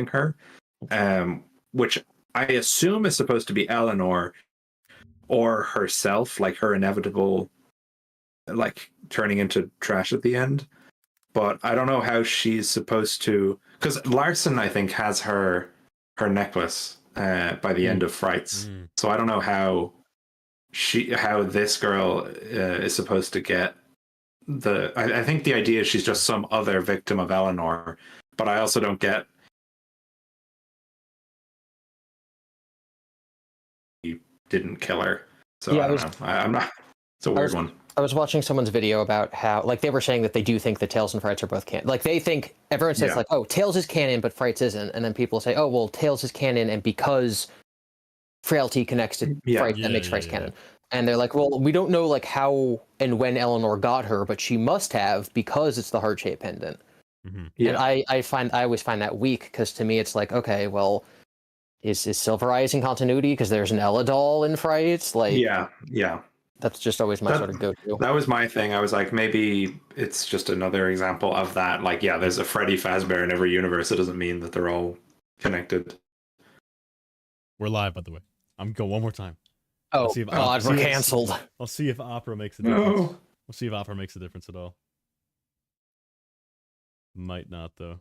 her, which I assume is supposed to be Eleanor or herself, like her inevitable, like turning into trash at the end. But I don't know how she's supposed to, because Larson, I think, has her necklace by the end of Frights. So I don't know how this girl is supposed to get the. I think the idea is she's just some other victim of Eleanor, but I also don't get. He didn't kill her, so yeah, I don't know. I'm not. It's a weird one. I was watching someone's video about how, like, they were saying that they do think that Tales and Frights are both canon. Like, they think, everyone says, like, oh, Tales is canon, but Frights isn't. And then people say, oh, well, Tales is canon, and because frailty connects to Frights, that makes Frights canon. And they're like, well, we don't know, like, how and when Eleanor got her, but she must have, because it's the heart-shaped pendant. And I always find that weak, because to me, it's like, okay, well, is theorizing continuity? Because there's an Ella doll in Frights? Like, yeah. That's just always my sort of go-to. That was my thing. I was like, maybe it's just another example of that. Like, yeah, there's a Freddy Fazbear in every universe. It doesn't mean that they're all connected. We're live, by the way. I'm going one more time. Oh, God, we're canceled. I'll see if opera makes a difference. We'll see if opera makes a difference at all. Might not, though.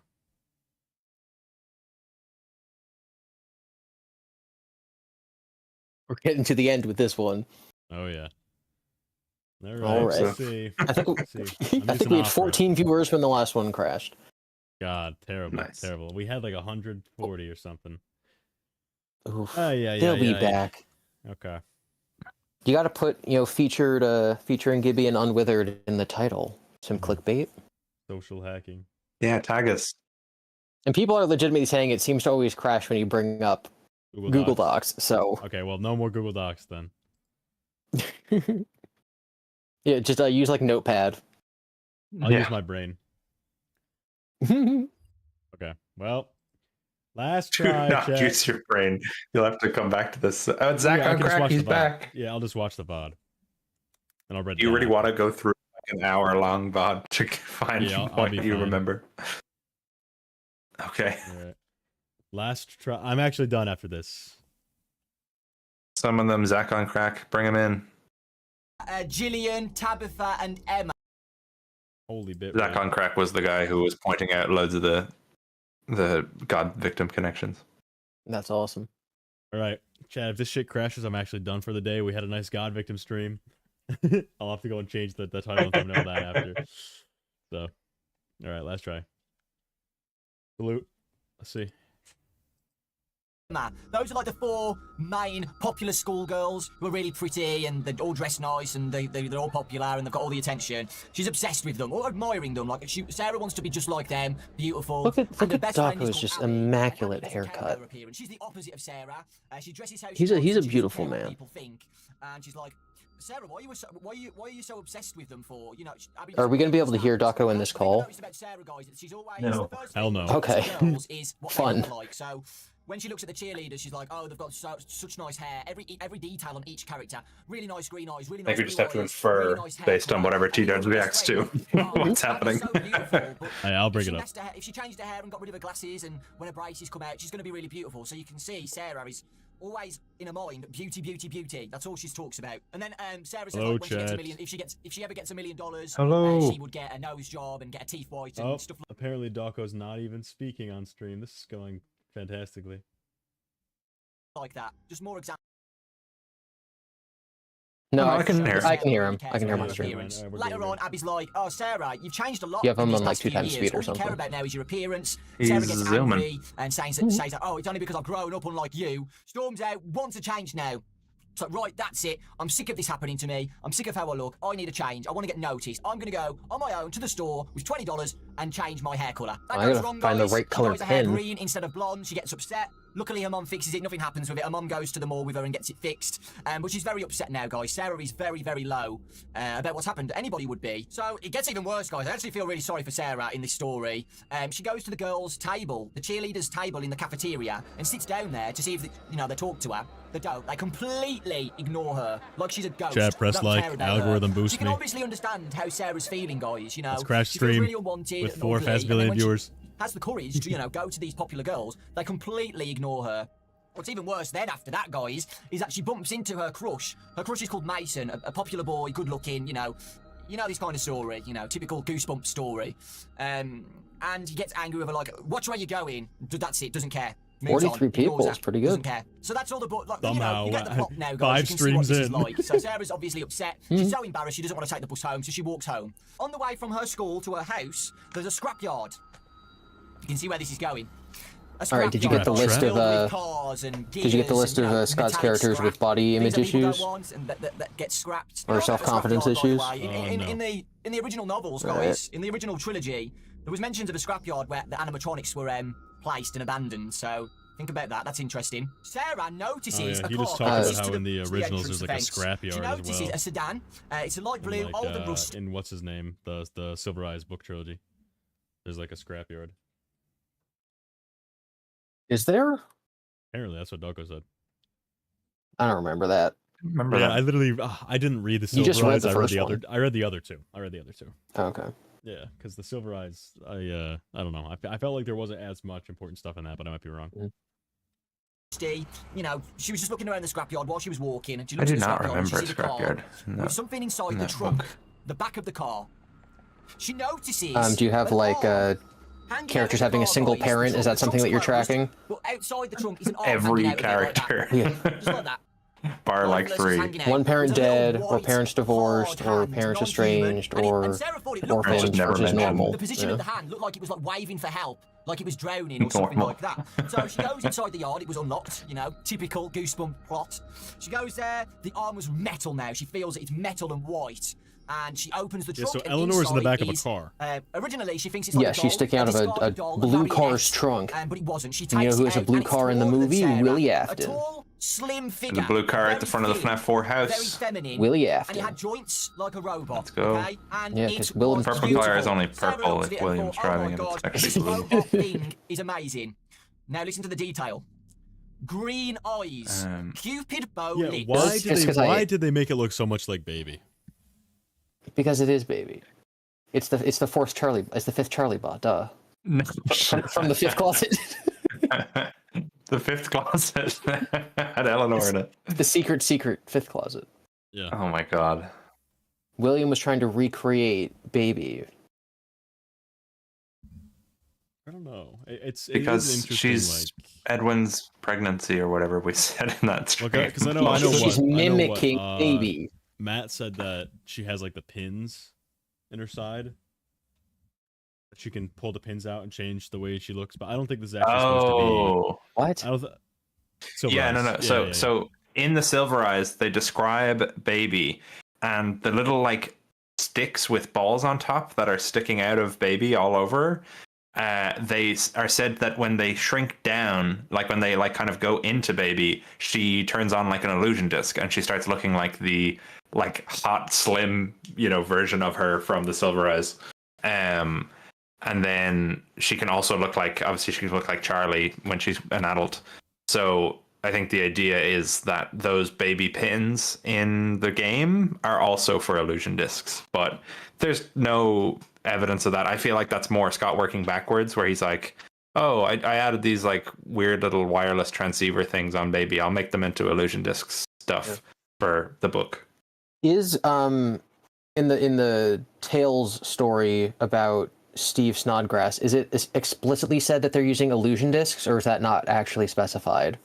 We're getting to the end with this one. Oh, yeah. All right. Let's see. I think we had 14 viewers when the last one crashed. God, terrible, terrible. We had like 140 or something. Oof. They'll be back. Okay. You got to put, featuring Gibby and Unwithered in the title. Some clickbait. Social hacking. Yeah, tag us. And people are legitimately saying it seems to always crash when you bring up Google Docs. So okay, well, no more Google Docs then. Yeah, just use like Notepad. I'll use my brain. Okay, well, last try. Do not use your brain. You'll have to come back to this. Oh, Zach on crack. He's back. Yeah, I'll just watch the VOD. And I'll read. You really want to go through like an hour-long VOD to find what you remember? Okay. All right. Last try. I'm actually done after this. Summon them, Zach on crack. Bring him in. Gillian, Tabitha, and Emma. Holy bit. Zach on crack was the guy who was pointing out loads of the God victim connections. That's awesome. All right, Chad. If this shit crashes, I'm actually done for the day. We had a nice God victim stream. I'll have to go and change the title and thumbnail of that after. So, all right, last try. Salute. Let's see. Those are like the 4 main popular schoolgirls who are really pretty and they're all dressed nice and they're all popular and they've got all the attention. She's obsessed with them or admiring them. Like Sarah wants to be just like them, beautiful. Look at Daco's just immaculate haircut. She's the opposite of Sarah. She dresses how he's a beautiful man. People think, and she's like, Sarah, why are you so obsessed with them for? You know, are we going to be able to hear Daco in this call? No. Hell no. Okay. Fun. So when she looks at the cheerleaders, she's like, "Oh, they've got such nice hair. Every detail on each character. Really nice green eyes. Really nice." I think we just have to infer based on whatever T-Dubs reacts to what's happening. I'll bring it up. If she changed her hair and got rid of her glasses, and when her braces come out, she's going to be really beautiful. So you can see Sarah is always in her mind, beauty, beauty, beauty. That's all she talks about. And then Sarah says, like, when she gets $1 million, if she ever gets $1 million, she would get a nose job and get a teeth white and stuff. Apparently, Daco's not even speaking on stream. This is going fantastically. Like that. Just more examples. No, I can hear him. I can hear my stream. Later on, Abby's like, "Oh, Sarah, you've changed a lot." You have him on like 2 times speed or something. All you care about now is your appearance. Sarah gets angry and says that, "Oh, it's only because I've grown up unlike you." Storms out, wants a change now. So, right, that's it. I'm sick of this happening to me. I'm sick of how I look. I need a change. I want to get noticed. I'm going to go on my own to the store with $20 and change my hair colour. That goes wrong, guys. Find the right colour hair green instead of blonde. She gets upset. Luckily, her mum fixes it. Nothing happens with it. Her mum goes to the mall with her and gets it fixed. But she's very upset now, guys. Sarah is very, very low about what's happened. Anybody would be. So it gets even worse, guys. I actually feel really sorry for Sarah in this story. She goes to the girls' table, the cheerleaders' table in the cafeteria, and sits down there to see if they talk to her. They don't. They completely ignore her, like she's a ghost. Chat, press like, algorithm boost me. You can obviously understand how Sarah's feeling, guys. You know, let's crash stream really unwanted with 4 fast billion viewers. has the courage to, you know, go to these popular girls. They completely ignore her. What's even worse then after that, guys, is that she bumps into her crush. Her crush is called Mason, a popular boy, good looking, you know this kind of story, you know, typical Goosebumps story. And he gets angry with her, like, watch where you're going. That's it, doesn't care. 43 people is pretty good. Doesn't care. So that's all the book. Like, Somehow, you get the plot now, guys. 5 You can see what streams this is in. like. So Sarah's obviously upset. She's so embarrassed she doesn't want to take the bus home, so she walks home. On the way from her school to her house, there's a scrapyard. You can see where this is going. All right, did you get the list of Scott's characters with body image issues that get scrapped or self-confidence issues? In the original novels, guys, in the original trilogy, there was mentions of a scrapyard where the animatronics were placed and abandoned. So think about that. That's interesting. Sarah notices a he car just talked about how in the the originals there's like a scrapyard she notices as well. a sedan. It's a light blue, like, old and rusty. in what's his name, the Silver Eyes book trilogy. There's like a scrapyard. Is there? Apparently, that's what Doko said. I don't remember that. Remember Yeah, that? I literally, I didn't read the Silver You just read Eyes. the I read first the one. other. I read the other two. Oh, okay. Yeah, because the Silver Eyes, I don't know. I felt like there wasn't as much important stuff in that, but I might be wrong. You know, she was just looking around the scrapyard while she was walking, and she I looks do at the not scrapyard and remember she a sees a car scrapyard. with something inside the that trunk, book. the back of the car. She notices. Do you have an like arm hanging characters out of the having a car, single guys. parent? The Is that something that you're trunk's closed, tracking? But outside the trunk is an arm Every hanging out of it character. like that. Just like that. Bar like Lifeless, 3. hanging out. One parent With a little dead, or white, parents divorced, hard or hand, parents non-human, estranged, and Sarah thought it looked orphaned Just never versus mentioned. normal. The position Yeah. of the hand looked like it was like waving for help, like it was drowning or something Normal. like that. So she goes inside the yard, it was unlocked, you know, typical Goosebump plot. She goes there, the arm was metal now, she feels that it's metal and white. And she opens the Yeah, trunk. so and Eleanor's in the inside back of a is, car. Originally, she thinks it's like Yeah, a she's doll, sticking out of discarded a doll, blue very car's less, trunk. but it wasn't. She And you know takes who it has a out, blue and it's car in the taller than movie? Sarah. Willie A Afton. tall, slim figure. The blue car at the very front of the thin, FNaF 4 very house. feminine. Willie And Afton. he had joints like a robot. Let's go. Okay? And Yeah, it 'cause Willem- was Purple beautiful. color is only Sarah purple looked if at it and William's thought, driving oh and my it's God, actually this blue. robot thing is amazing. Now listen to the detail. Green eyes, Cupid bow Yeah, lips. why did they make it look so much like Baby? Because it is Baby. It's the fifth Charlie bot, duh. No. From the fifth closet. The fifth closet had Eleanor in it. The secret fifth closet. Yeah. Oh my god. William was trying to recreate Baby. I don't know. It is Because interesting, she's Edwin's pregnancy or whatever we said in that stream. Okay, 'cause I know She's what- mimicking Baby. Matt said that she has like the pins in her side. She can pull the pins out and change the way she looks, but I don't think this is actually supposed to Oh. What? be. I don't. Silver Yeah, Eyes. no. Yeah. So in the Silver Eyes, they describe Baby, and the little like sticks with balls on top that are sticking out of Baby all over. They are said that when they shrink down, like when they like kind of go into Baby, she turns on like an illusion disc, and she starts looking like the like hot, slim, version of her from the Silver Eyes. And then she can also look like, obviously she can look like Charlie when she's an adult. So I think the idea is that those baby pins in the game are also for illusion discs, but there's no evidence of that. I feel like that's more Scott working backwards, where he's like, oh, I added these like weird little wireless transceiver things on Baby. I'll make them into illusion disc stuff for the book. Is in the Tales story about Steve Snodgrass, is it explicitly said that they're using illusion discs, or is that not actually specified?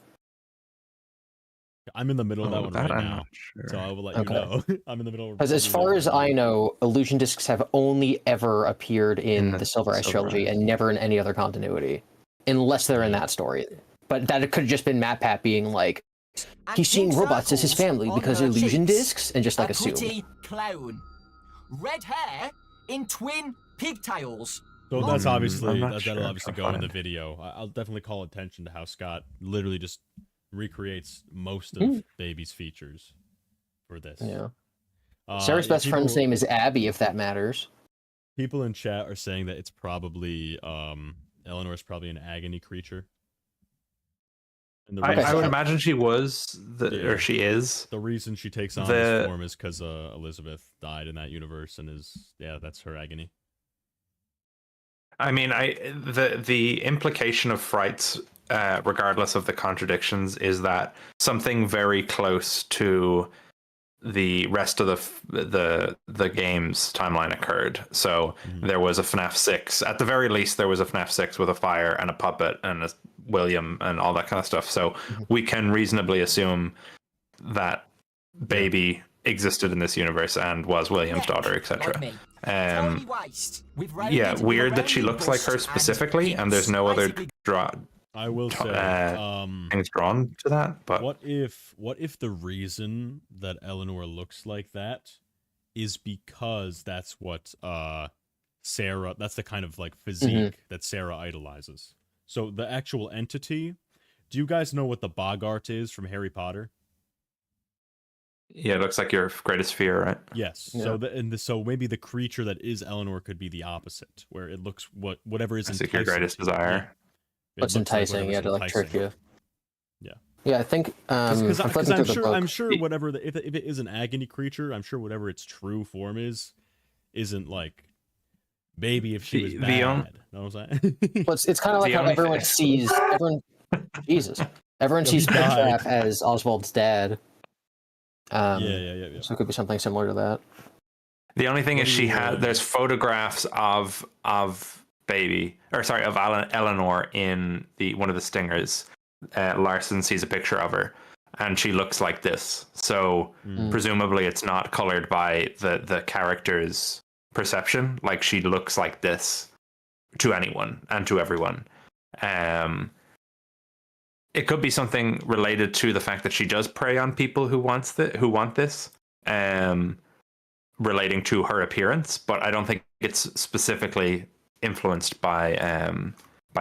I'm in the middle of that one right I'm now, not sure. so I will let Okay. you know. I'm in the middle. Because as far as I know, illusion discs have only ever appeared in the Silver Eyes trilogy and never in any other continuity, unless they're in that story. But that could have just been MatPat being like, he's seeing robots as his family because illusion discs, and just like assume. Pretty clown, red hair in twin pigtails. So that's obviously I'm not that'll sure obviously if go I in find the it. video. I'll definitely call attention to how Scott literally just recreates most of Baby's features for this. Yeah. Sarah's best friend's name is Abby, if that matters. People in chat are saying that it's probably Eleanor's probably an agony creature. And the I would imagine she was, or she is. The reason she takes on this form is because Elizabeth died in that universe, and that's her agony. I mean, the implication of Frights, regardless of the contradictions, is that something very close to the rest of the game's timeline occurred. So there was a FNaF 6. At the very least, there was a FNaF 6 with a fire and a puppet and a William and all that kind of stuff. So we can reasonably assume that Baby existed in this universe and was William's daughter, etc. Yeah, weird that she looks like her specifically, and there's no other I will say things drawn to that. But what if the reason that Eleanor looks like that is because that's what Sarah, that's the kind of like physique that Sarah idolizes. So the actual entity, do you guys know what the Bogart is from Harry Potter? Yeah, it looks like your greatest fear, right? Yes. Yeah. So so maybe the creature that is Eleanor could be the opposite, where it looks whatever is It's like your greatest desire. What's enticing? Yeah, to like trick you. Yeah. Yeah, I think because I'm book. sure whatever if it is an agony creature, I'm sure whatever its true form isn't like Baby if she was bad. You know what I'm saying? Well, it's kind of like how everyone sees Jesus. Everyone sees Springtrap as Oswald's dad. Yeah. So it could be something similar to that. The only thing is there's photographs of Baby, or sorry, of Eleanor in one of the stingers. Larson sees a picture of her, and she looks like this. So presumably it's not colored by the character's perception. Like, she looks like this to anyone and to everyone. It could be something related to the fact that she does prey on people who want this, relating to her appearance. But I don't think it's specifically influenced by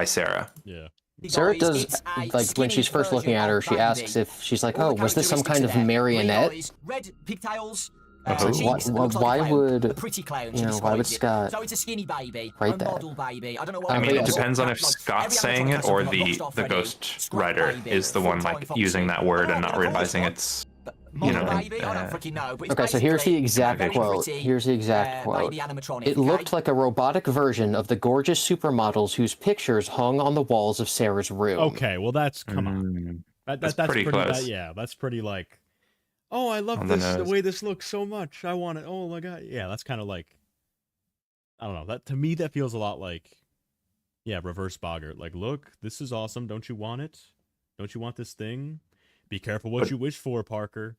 Sarah. Yeah. Sarah does, like, when she's first looking at her, she asks if she's like, "Oh, was this some kind of marionette?" Red pigtails. Why would pretty clown, why would Scott so it's a skinny baby, write a that? model baby. I don't know what I mean, it yes. depends on if Scott's saying it or the ghost writer is the one like using that word and not realizing it's baby, I don't freaking know. But Okay, so here's the exact quote. Here's the exact quote. It looked like a robotic version of the gorgeous supermodels whose pictures hung on the walls of Sarah's room. Okay, well that's come on. That's pretty close. That's pretty like. Oh, I love the way this looks so much. I want it. Oh my god. Yeah, that's kind of like, I don't know. That to me that feels a lot like, reverse Bogart. Like, look, this is awesome. Don't you want it? Don't you want this thing? Be careful what you wish for, Parker.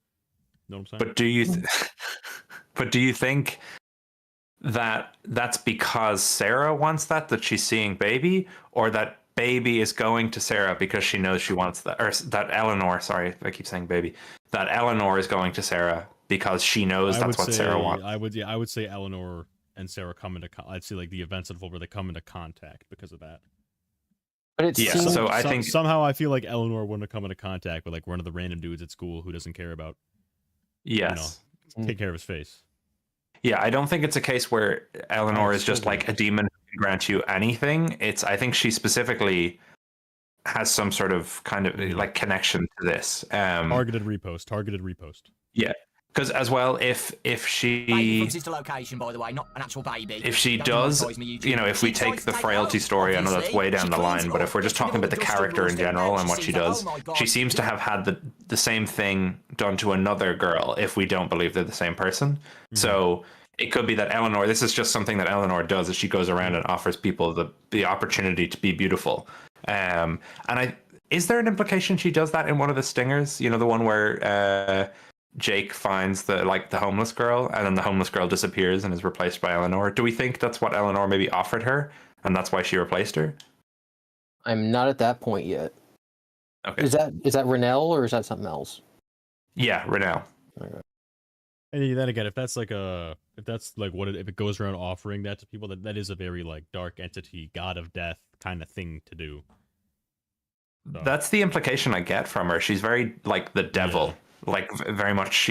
Know what I'm saying? But do you think that that's because Sarah wants that she's seeing Baby, or that Baby is going to Sarah because she knows she wants that, or that Eleanor, sorry, I keep saying Baby, that Eleanor is going to Sarah because she knows that's what Sarah wants? I would say Eleanor and Sarah come into I'd say like the events unfold where they come into contact because of that. But it seems, so I think somehow I feel like Eleanor wouldn't have come into contact with like one of the random dudes at school who doesn't care about take care of his face. Yeah, I don't think it's a case where Eleanor is just like a demon who can grant you anything. I think she specifically has some sort of kind of like connection to this. Targeted repost. Yeah, because as well, if she location, by the way, not an actual baby. If she does, if we take the frailty story, I know that's way down the line, but if we're just talking about the character in general and what she does, she seems to have had the same thing done to another girl if we don't believe they're the same person. So it could be that Eleanor, this is just something that Eleanor does, is she goes around and offers people the opportunity to be beautiful. Is there an implication she does that in one of the stingers? The one where Jake finds the homeless girl, and then the homeless girl disappears and is replaced by Eleanor. Do we think that's what Eleanor maybe offered her, and that's why she replaced her? I'm not at that point yet. Okay. Is that Renelle or is that something else? Yeah, Renelle. Okay. And then again, if if it goes around offering that to people, that is a very like dark entity, god of death kind of thing to do. So. That's the implication I get from her. She's very like the devil, like very much,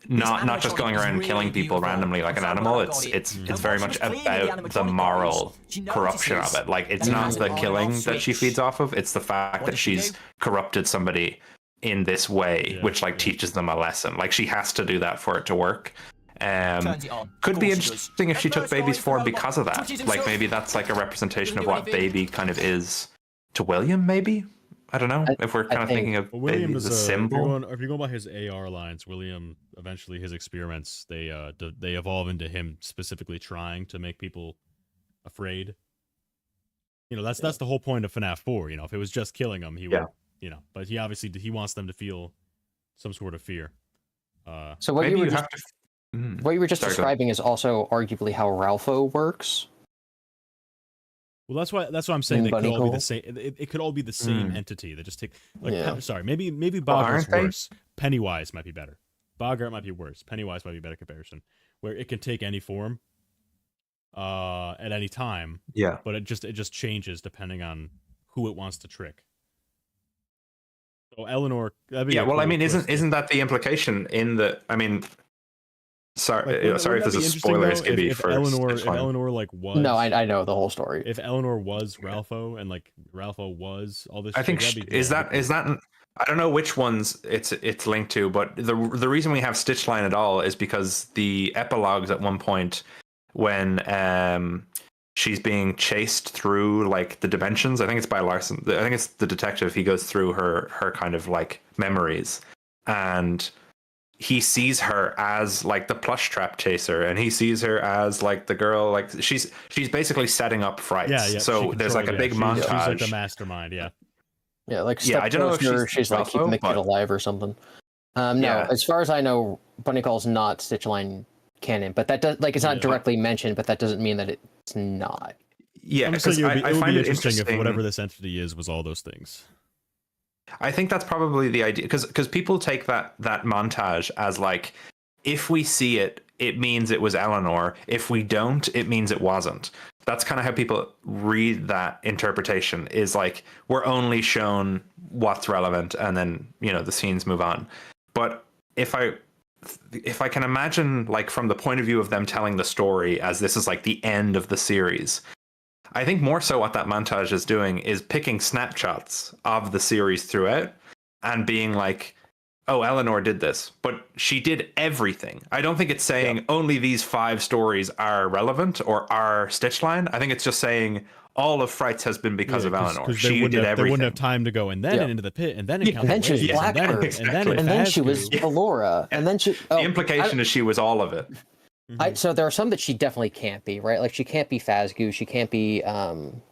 not just going around killing people randomly like an animal. It's very much about the moral corruption of it. Like, it's not the killing that she feeds off of, it's the fact that she's corrupted somebody in this way, which teaches them a lesson. Like, she has to do that for it to work. Turns it on. Could Of be course it interesting does. if she At took first, Baby's the form robot because of that. twitches Like himself. maybe that's like a representation Doesn't of do what anything. Baby kind of is to William. Maybe I don't know if we're kind of think- thinking of Well, William Baby is as a symbol. If you're going by his AR lines, William eventually his experiments they evolve into him specifically trying to make people afraid. You know, that's the whole point of FNaF 4. You know, if it was just killing them, he would. You know, but he wants them to feel some sort of fear. So what Maybe you were you just, have to. what you were just Sorry, go describing is also arguably how Ralpho works. Well, that's why I'm saying they could Bunny all be hole? the same. It could all be the same entity. They just take like Yeah. sorry, maybe aren't Boggart's they? worse. Pennywise might be better. Boggart might be worse. Pennywise might be a better comparison, where it can take any form, at any time. Yeah. But it just changes depending on who it wants to trick. So Eleanor. Yeah. Well, I mean, isn't that the implication in the? I mean, sorry, sorry if this is spoilers. If Eleanor like was. No, I know the whole story. If Eleanor was Ralpho and like Ralpho was all this, I think is that I don't know which ones it's linked to, but the reason we have Stitchline at all is because the epilogues at one point when she's being chased through like the dimensions. I think it's by Larson. I think it's the detective. He goes through her kind of like memories, and he sees her as like the plush trap chaser, and he sees her as like the girl, like she's basically setting up Frights. Yeah. So there's like a big montage. She's like the mastermind. Yeah. Yeah, like I don't know if she's like keeping the kid alive or something. No, as far as I know, Bunny Call's not Stitchline canon, but that does like it's not directly mentioned, but that doesn't mean that it's not. Yeah, because it would find be it interesting if whatever this entity is was all those things. I think that's probably the idea, because people take that montage as like, if we see it, it means it was Eleanor. If we don't, it means it wasn't. That's kind of how people read that interpretation, is like we're only shown what's relevant, and then the scenes move on. But if I can imagine, like from the point of view of them telling the story as this is like the end of the series, I think more so what that montage is doing is picking snapshots of the series throughout and being like, oh, Eleanor did this, but she did everything. I don't think it's saying only these 5 stories are relevant or are Stitchline. I think it's just saying all of Frights has been because of Eleanor. She did everything. They wouldn't have time to go and then into the pit and then and then she was Blackbird, and then she was Allura, and then she. The implication is she was all of it. So there are some that she definitely can't be, right? Like she can't be Fazbear, she can't be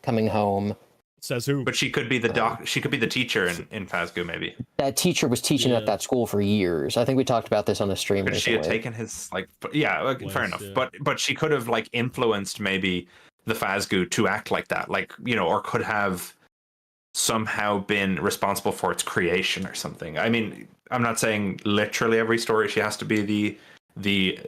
Coming Home. Says who? But she could be the she could be the teacher in Fazbear, maybe. That teacher was teaching at that school for years. I think we talked about this on the stream. Could she have taken his fair enough. Yeah. But she could have like influenced maybe the Fazbear to act like that, like or could have somehow been responsible for its creation or something. I mean, I'm not saying literally every story she has to be the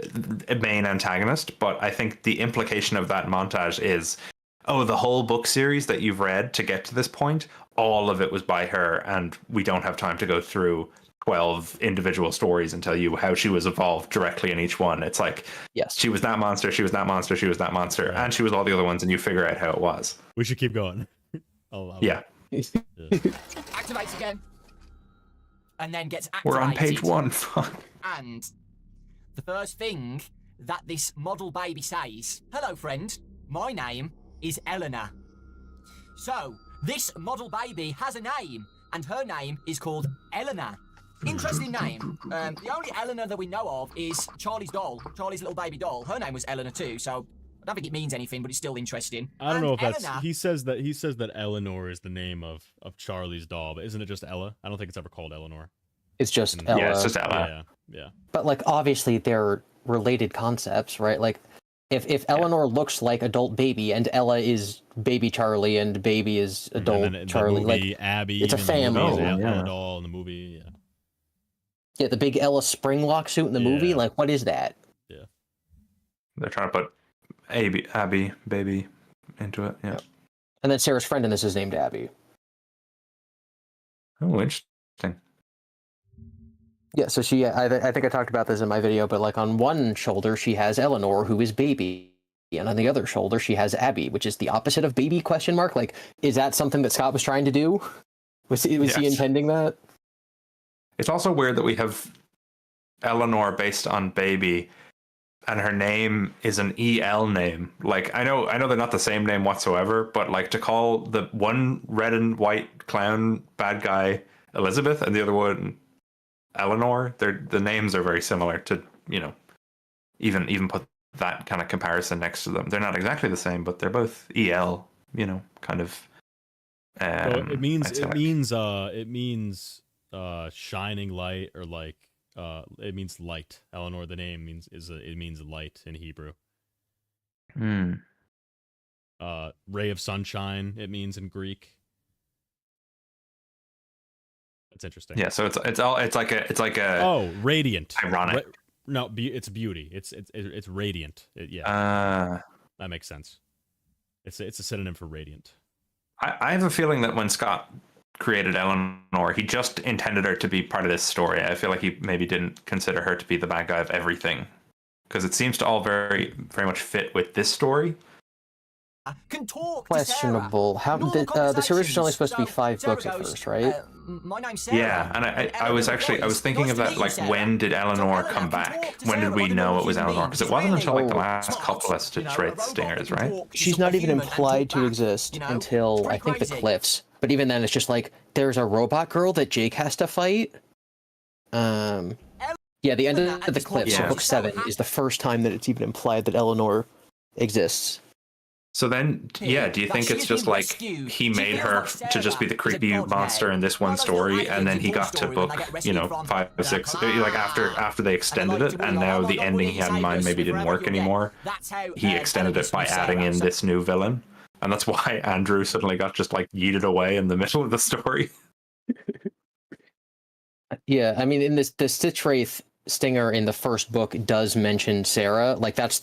main antagonist, but I think the implication of that montage is, oh, the whole book series that you've read to get to this point, all of it was by her, and we don't have time to go through 12 individual stories and tell you how she was evolved directly in each one. It's like, yes, she was that monster, she was that monster, she was that monster, and she was all the other ones, and you figure out how it was. We should keep going. Yeah. Activates again. And then gets activated. We're on page 1. Fuck. And the first thing that this model baby says, hello friend, my name is Eleanor. So, this model baby has a name, and her name is called Eleanor. Interesting name. The only Eleanor that we know of is Charlie's doll, Charlie's little baby doll. Her name was Eleanor too, so I don't think it means anything, but it's still interesting. I don't know if Eleanor, that's... He says that Eleanor is the name of Charlie's doll, but isn't it just Ella? I don't think it's ever called Eleanor. It's just Ella. Yeah, it's just Ella. Yeah. But like obviously they're related concepts, right? Like if Eleanor looks like adult baby and Ella is baby Charlie and baby is adult and then Charlie, the movie, like Abby, it's a family. Ella doll in the movie. Yeah, the big Ella Springlock suit in the movie. Like, what is that? Yeah. They're trying to put Abby, baby into it. Yeah. And then Sarah's friend in this is named Abby. Oh, interesting. Yeah, so she, I think I talked about this in my video, but like on one shoulder she has Eleanor, who is baby, and on the other shoulder she has Abby, which is the opposite of baby ? Like, is that something that Scott was trying to do? Was he intending that? It's also weird that we have Eleanor based on baby, and her name is an EL name. Like I know they're not the same name whatsoever, but like to call the one red and white clown bad guy Elizabeth and the other one Eleanor, the names are very similar to, you know, even put that kind of comparison next to them. They're not exactly the same, but they're both EL, you know, kind of. So it means shining light, or like it means light. Eleanor, the name it means light in Hebrew. Ray of sunshine, it means in Greek. That's interesting. Yeah, so it's like a oh, radiant. Ironic. No, it's beauty. It's radiant. That makes sense. It's a synonym for radiant. I have a feeling that when Scott created Eleanor, he just intended her to be part of this story. I feel like he maybe didn't consider her to be the bad guy of everything, because it seems to all very, very much fit with this story. Can talk Questionable. How this originally supposed to be 5 books at first, right? My name's Sarah. Yeah, and I was thinking of that, like, when did Eleanor come back? When did we know it was Eleanor? Because it wasn't until like the last couple of Stitch Wraith stingers, right? She's not even implied to exist until I think the Cliffs. But even then, it's just like there's a robot girl that Jake has to fight. Yeah, the end of the Cliffs. So book 7 is the first time that it's even implied that Eleanor exists. So then, yeah, do you think it's just like he made her to just be the creepy monster in this one story, and then he got to book, you know, 5 or 6, like after they extended it, and now the ending he had in mind maybe didn't work anymore, he extended it by adding in this new villain, and that's why Andrew suddenly got just like yeeted away in the middle of the story. Yeah, I mean, in the Stitch Wraith stinger in the first book does mention Sarah. Like that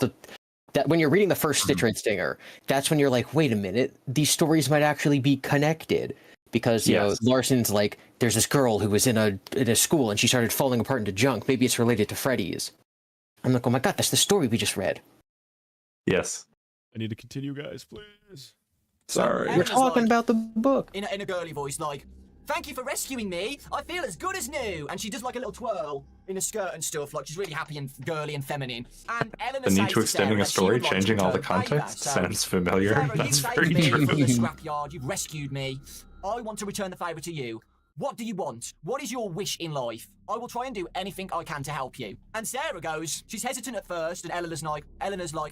when you're reading the first Stitch Wraith stinger, that's when you're like, wait a minute, these stories might actually be connected, because you know Larson's like, there's this girl who was in a school and she started falling apart into junk. Maybe it's related to Freddy's. I'm like, oh my god, that's the story we just read. Yes. I need to continue, guys, please. Sorry. We're talking about the book. In a girly voice, like, thank you for rescuing me. I feel as good as new. And she does like a little twirl in a skirt and stuff. Like, she's really happy and girly and feminine. And Eleanor The need to says extending Sarah a story, that she would like changing to all the return favor. context So, sounds familiar. Sarah, That's you've very saved me true. from the scrapyard. You've rescued me. I want to return the favor to you. What do you want? What is your wish in life? I will try and do anything I can to help you. And Sarah goes, she's hesitant at first, and Eleanor's like,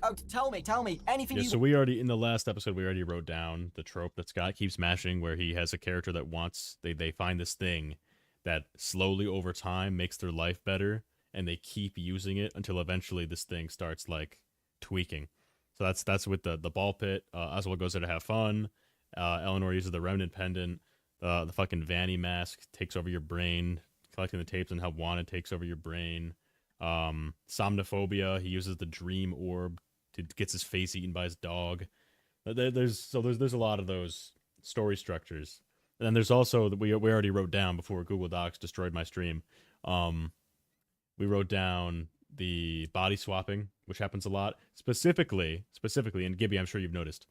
oh, tell me, anything you... So we already, in the last episode, we already wrote down the trope that Scott keeps mashing, where he has a character that wants, they find this thing that slowly over time makes their life better, and they keep using it until eventually this thing starts, like, tweaking. So that's with the ball pit. Oswald goes there to have fun. Eleanor uses the remnant pendant. The fucking Vanny mask takes over your brain. Collecting the tapes and Help Wanted takes over your brain. Somnophobia, he uses the dream orb gets his face eaten by his dog. There's a lot of those story structures. And then there's also we already wrote down before Google Docs destroyed my stream. We wrote down the body swapping, which happens a lot. Specifically, and Gibby, I'm sure you've noticed.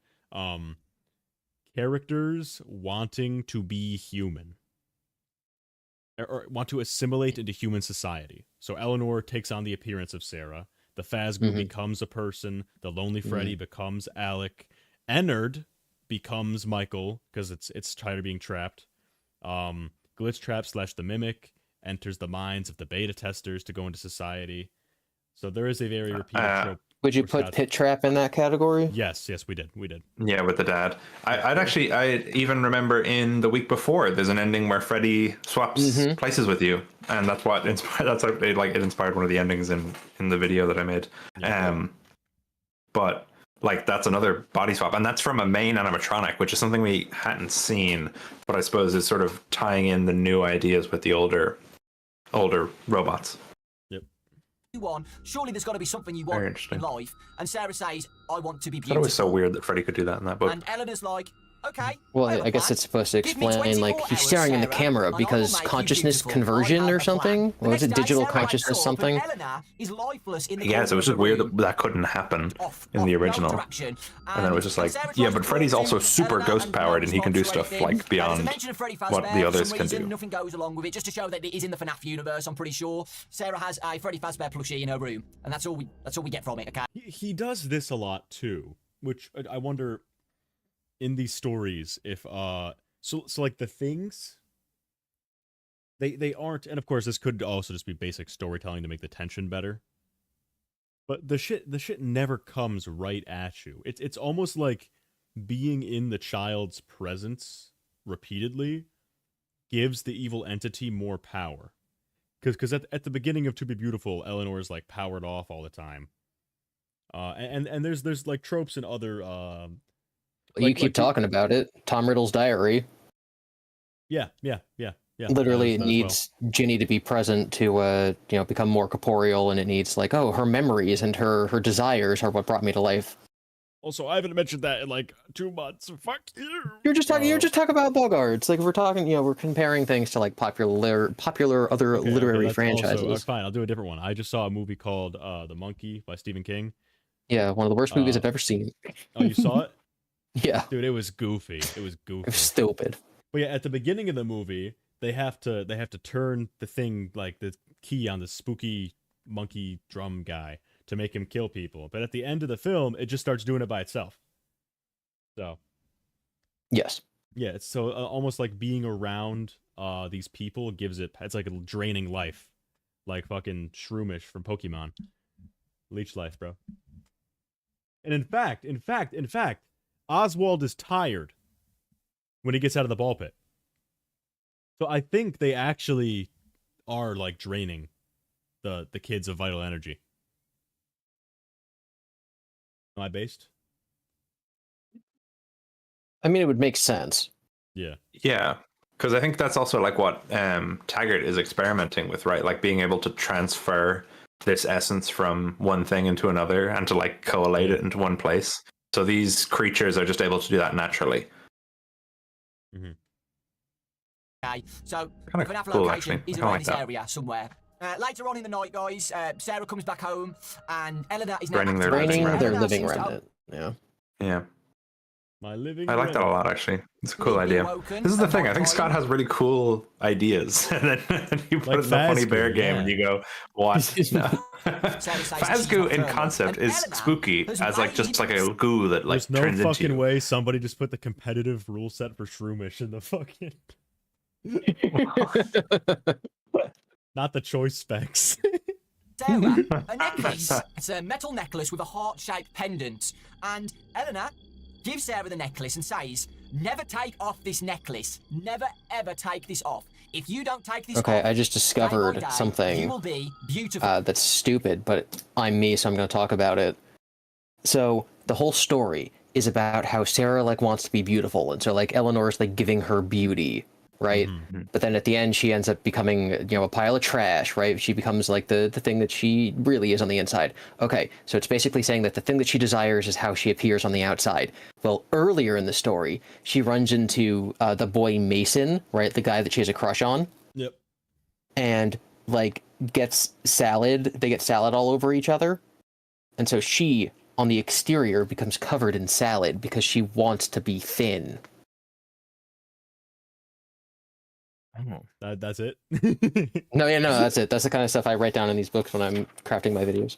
Characters wanting to be human. Or want to assimilate into human society. So Eleanor takes on the appearance of Sarah. The Fazbear becomes a person. The Lonely Freddy becomes Alec. Ennard becomes Michael, because it's tired of being trapped. Glitch Trap / the Mimic enters the minds of the beta testers to go into society. So there is a very repeated trope. Would you put Pit Trap in that category? Yes, we did. Yeah, with the dad. I even remember in the week before, there's an ending where Freddy swaps places with you, and that's what inspired. That's how it inspired one of the endings in the video that I made. Yeah. But like that's another body swap, and that's from a main animatronic, which is something we hadn't seen. But I suppose it's sort of tying in the new ideas with the older robots. You want. Surely there's got to be something you want in life. And Sarah says, I want to be beautiful. I thought it was so weird that Freddy could do that in that book. And Eleanor's like, Okay. Well, have a I guess plan. it's supposed to Give me explain, like, 24 he's hours, staring in the Sarah, camera and I will because make you consciousness beautiful. conversion I or have a plan. something? The Or was next it day, digital Sarah wakes consciousness up, something? and Eleanor is lifeless in the Yeah, so it was just corner of weird the room. that couldn't happen Off, in the off, no original. interaction. And then it was just like, Sarah yeah, tries but to Freddy's talk also to super Eleanor, ghost and powered, no and he can do response or stuff anything. like There's a beyond mention of Freddy what Fazbear. the For others some can reason, do. nothing goes along with it, just to show that it is in the FNaF universe. I'm pretty sure. Sarah has a Freddy Fazbear plushie in her room, and that's all we get from it. Okay. He does this a lot too, which I wonder in these stories if so like the things they aren't, and of course this could also just be basic storytelling to make the tension better. But the shit never comes right at you. It's almost like being in the child's presence repeatedly gives the evil entity more power. Because at the beginning of To Be Beautiful, Eleanor is like powered off all the time. And there's like tropes in other You keep talking about it. Tom Riddle's diary yeah. literally that as needs Ginny to be present to become more corporeal, and it needs like, oh, her memories and her desires are what brought me to life. Also, I haven't mentioned that in like 2 months. Fuck you. You're just talking about Bogarts. Like, we're talking, we're comparing things to like popular other literary that's franchises. Also, fine, I'll do a different one. I just saw a movie called The Monkey by Stephen King. Yeah, one of the worst movies I've ever seen. Oh, you saw it? Yeah. Dude, it was goofy. It was stupid. But yeah, at the beginning of the movie, they have to turn the thing, like the key on the spooky monkey drum guy to make him kill people. But at the end of the film, it just starts doing it by itself. So. Yes. Yeah, it's so almost like being around these people gives it's like a draining life. Like fucking Shroomish from Pokemon. Leech life, bro. And in fact, Oswald is tired when he gets out of the ball pit. So I think they actually are like draining the kids of vital energy. Am I based? I mean, it would make sense. Yeah. Yeah, because I think that's also like what Taggart is experimenting with, right? Like being able to transfer this essence from one thing into another and to like collate it into one place. So these creatures are just able to do that naturally. Mm-hmm. Okay, so the FNaF cool, location actually. is I around like this that. area somewhere. Later on in the night, guys, Sarah comes back home, and Eleanor is now Draining their Draining living their remnant. living remnant. Yeah. Yeah. My living I like that a lot, actually. It's a cool idea. This is the thing. I think Scott has really cool ideas. And then you put Like it in the funny Fazgoo, bear game yeah. and you go, what? No. Fazgoo in concept is spooky as like just like a goo that like There's no turns fucking into you. way somebody just put the competitive rule set for Shroomish in the fucking... Not the choice specs. Sarah, a necklace. It's a metal necklace with a heart-shaped pendant. And Eleanor gives Sarah the necklace and says, never take off this necklace. Never, ever take this off. If you don't take this off... Okay, I just day by discovered day, something you will be beautiful. that's stupid, but I'm me, so I'm going to talk about it. So the whole story is about how Sarah like wants to be beautiful, and so like Eleanor's like giving her beauty, right? Mm-hmm. But then at the end, she ends up becoming a pile of trash, right? She becomes like the thing that she really is on the inside. Okay, so it's basically saying that the thing that she desires is how she appears on the outside. Well, earlier in the story, she runs into the boy Mason, right? The guy that she has a crush on. Yep. And like gets salad. They get salad all over each other, and so she, on the exterior, becomes covered in salad because she wants to be thin. That's it? No, that's it. That's the kind of stuff I write down in these books when I'm crafting my videos.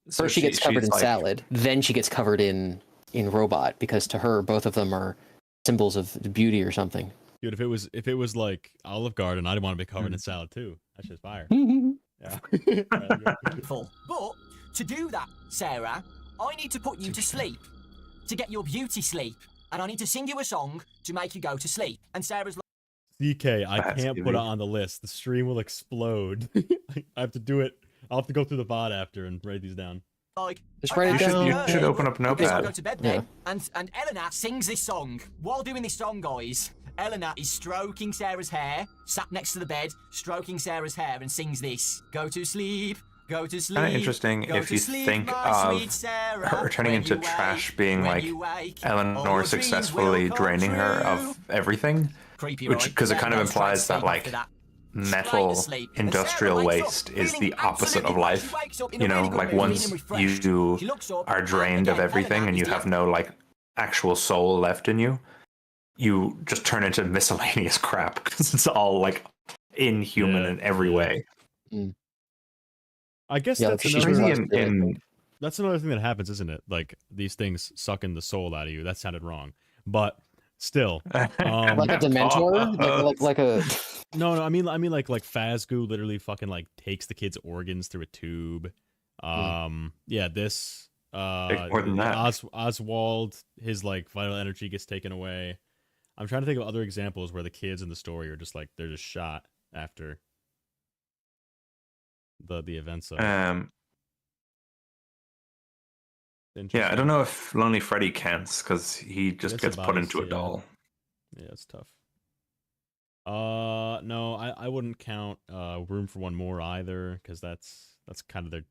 So First she gets covered in she's like- salad, then she gets covered in robot, because to her, both of them are symbols of beauty or something. Dude, if it was like Olive Garden, I'd want to be covered in salad too. That's just fire. Yeah. Yeah. Beautiful. But to do that, Sarah, I need to put you to sleep. To get your beauty sleep. And I need to sing you a song to make you go to sleep. And Sarah's CK, I That's can't put easy. it on the list. The stream will explode. I have to do it. I'll have to go through the VOD after and write these down. like, Just write it down. You should open up I guess I'll Notepad. go to bed then. And Eleanor sings this song. While doing this song, guys, Eleanor is stroking Sarah's hair, sat next to the bed, stroking Sarah's hair, and sings this. Go to sleep, Go to sleep. Kind of interesting Go if to you sleep, think my of sweet Sarah. her turning When into you trash wake, being when like you wake, all Eleanor your dreams successfully will come draining her true. of everything, Creepy, which right? because it Sarah kind of goes straight to implies that sleep after like that. metal Sleep. And Sarah industrial wakes up waste is feeling the opposite of absolutely great. She life. wakes up in You a know, really good like mood, once feeling refreshed. you She looks up, are and drained of again, everything Eleanor and you is the have no like actual soul left in you, you just turn into miscellaneous crap because it's all like inhuman in every way. I guess Yeah, that's she's another. Crazy That's another thing that happens, isn't it? Like these things sucking the soul out of you. That sounded wrong, but still, like a Dementor, like a. No, I mean like Fazgoo literally fucking like takes the kid's organs through a tube. Yeah, this more than that. Oswald, his like vital energy gets taken away. I'm trying to think of other examples where the kids in the story are just like they're just shot after the events of. Yeah, I don't know if Lonely Freddy counts because he just gets put into a yeah. doll. Yeah, it's tough. No, I wouldn't count Room for One More either, because that's kind of their.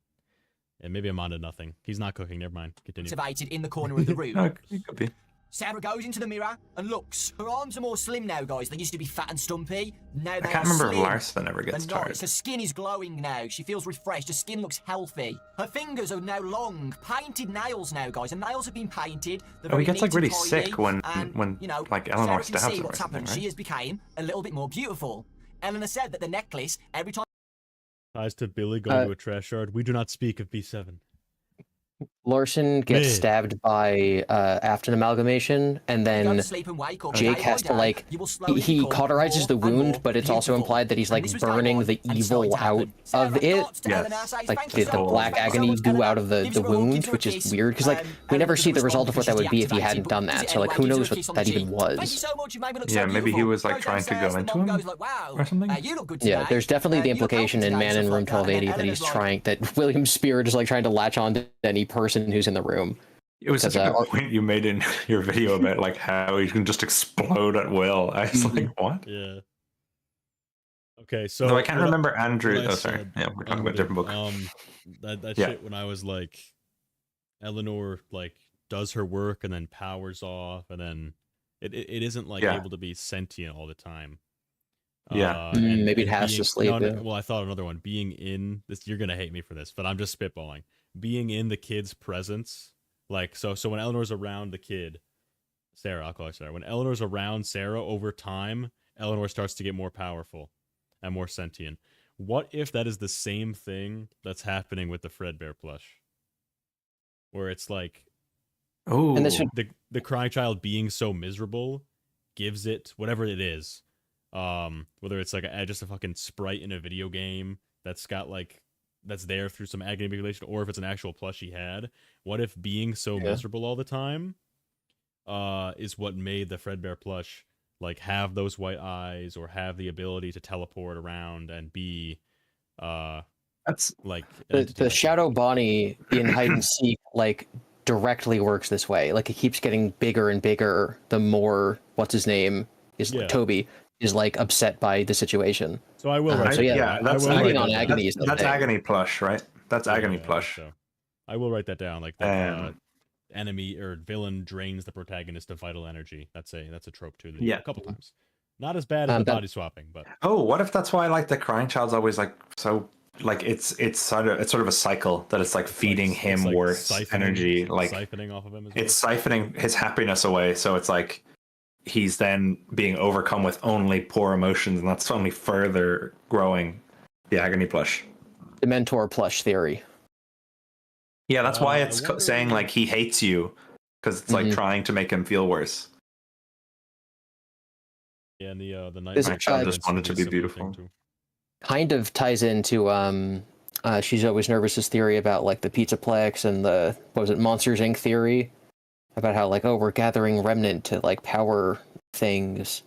And maybe I'm on to nothing. He's not cooking. Never mind. Continue. activated in the corner of the room. No, it could be. Sarah goes into the mirror and looks. Her arms are more slim now, guys. They used to be fat and stumpy. Now they I can't are remember if slim Larson ever gets and tired. nice. Her skin is glowing now. She feels refreshed. Her skin looks healthy. Her fingers are now long. Painted nails now, guys. Her nails have been painted. Oh, he gets like really tidy, sick when you know, like Eleanor Sarah can stabs see him or what's something, happened. right? She has became a little bit more beautiful. Eleanor said that the necklace, every time Ties to Billy going to a trash yard. We do not speak of B7. Larson gets stabbed by after amalgamation, and then Jake has to like he cauterizes the wound, but it's also implied that he's like burning the evil out of it, like the black agony goo out of the wound, which is weird because like we never see the result of what that would be if he hadn't done that. So like who knows what that even was? Yeah, maybe he was like trying to go into him or something. Yeah, there's definitely the implication in Man in Room 1280 that he's trying that William's spirit is like trying to latch on to any person who's in the room. It was such a good point you made in your video about like how he can just explode at will. I was like, what? Yeah. Okay, so no, I can't remember Andrew. Oh, sorry. Yeah, we're talking about a different book. That shit when I was like, Eleanor like does her work and then powers off, and then it isn't like able to be sentient all the time. Maybe it has to sleep. Well, I thought another one. Being in this, you're gonna hate me for this, but I'm just spitballing. Being in the kid's presence, like so when Eleanor's around the kid, Sarah, I'll call her Sarah. When Eleanor's around Sarah over time, Eleanor starts to get more powerful and more sentient. What if that is the same thing that's happening with the Fredbear plush, where it's like, and the crying child being so miserable gives it whatever it is, whether it's like just a fucking sprite in a video game that's got like. That's there through some agony manipulation, or if it's an actual plush he had. What if being so miserable all the time is what made the Fredbear plush like have those white eyes or have the ability to teleport around and be that's like the Shadow Bonnie in hide and seek like directly works this way. Like it keeps getting bigger and bigger the more what's his name is Toby is like upset by the situation. So I will write that's Agony. That's Agony plush, right? That's Agony plush. So I will write that down. Like that enemy or villain drains the protagonist of vital energy. That's a trope too. A couple times. Not as bad as the body swapping, but what if that's why like the crying child's always like so like it's sort of a cycle that it's like feeding him like worse energy, like siphoning off of him. It's siphoning his happiness away. So it's like. He's then being overcome with only poor emotions, and that's only further growing the Agony plush. Dementor plush theory. Yeah, that's why it's saying like he hates you, because it's like trying to make him feel worse. Yeah, and the night just wanted to be beautiful. Kind of ties into she's always nervous's theory about like the Pizzaplex and the Monsters Inc. theory. About how like we're gathering remnant to like power things.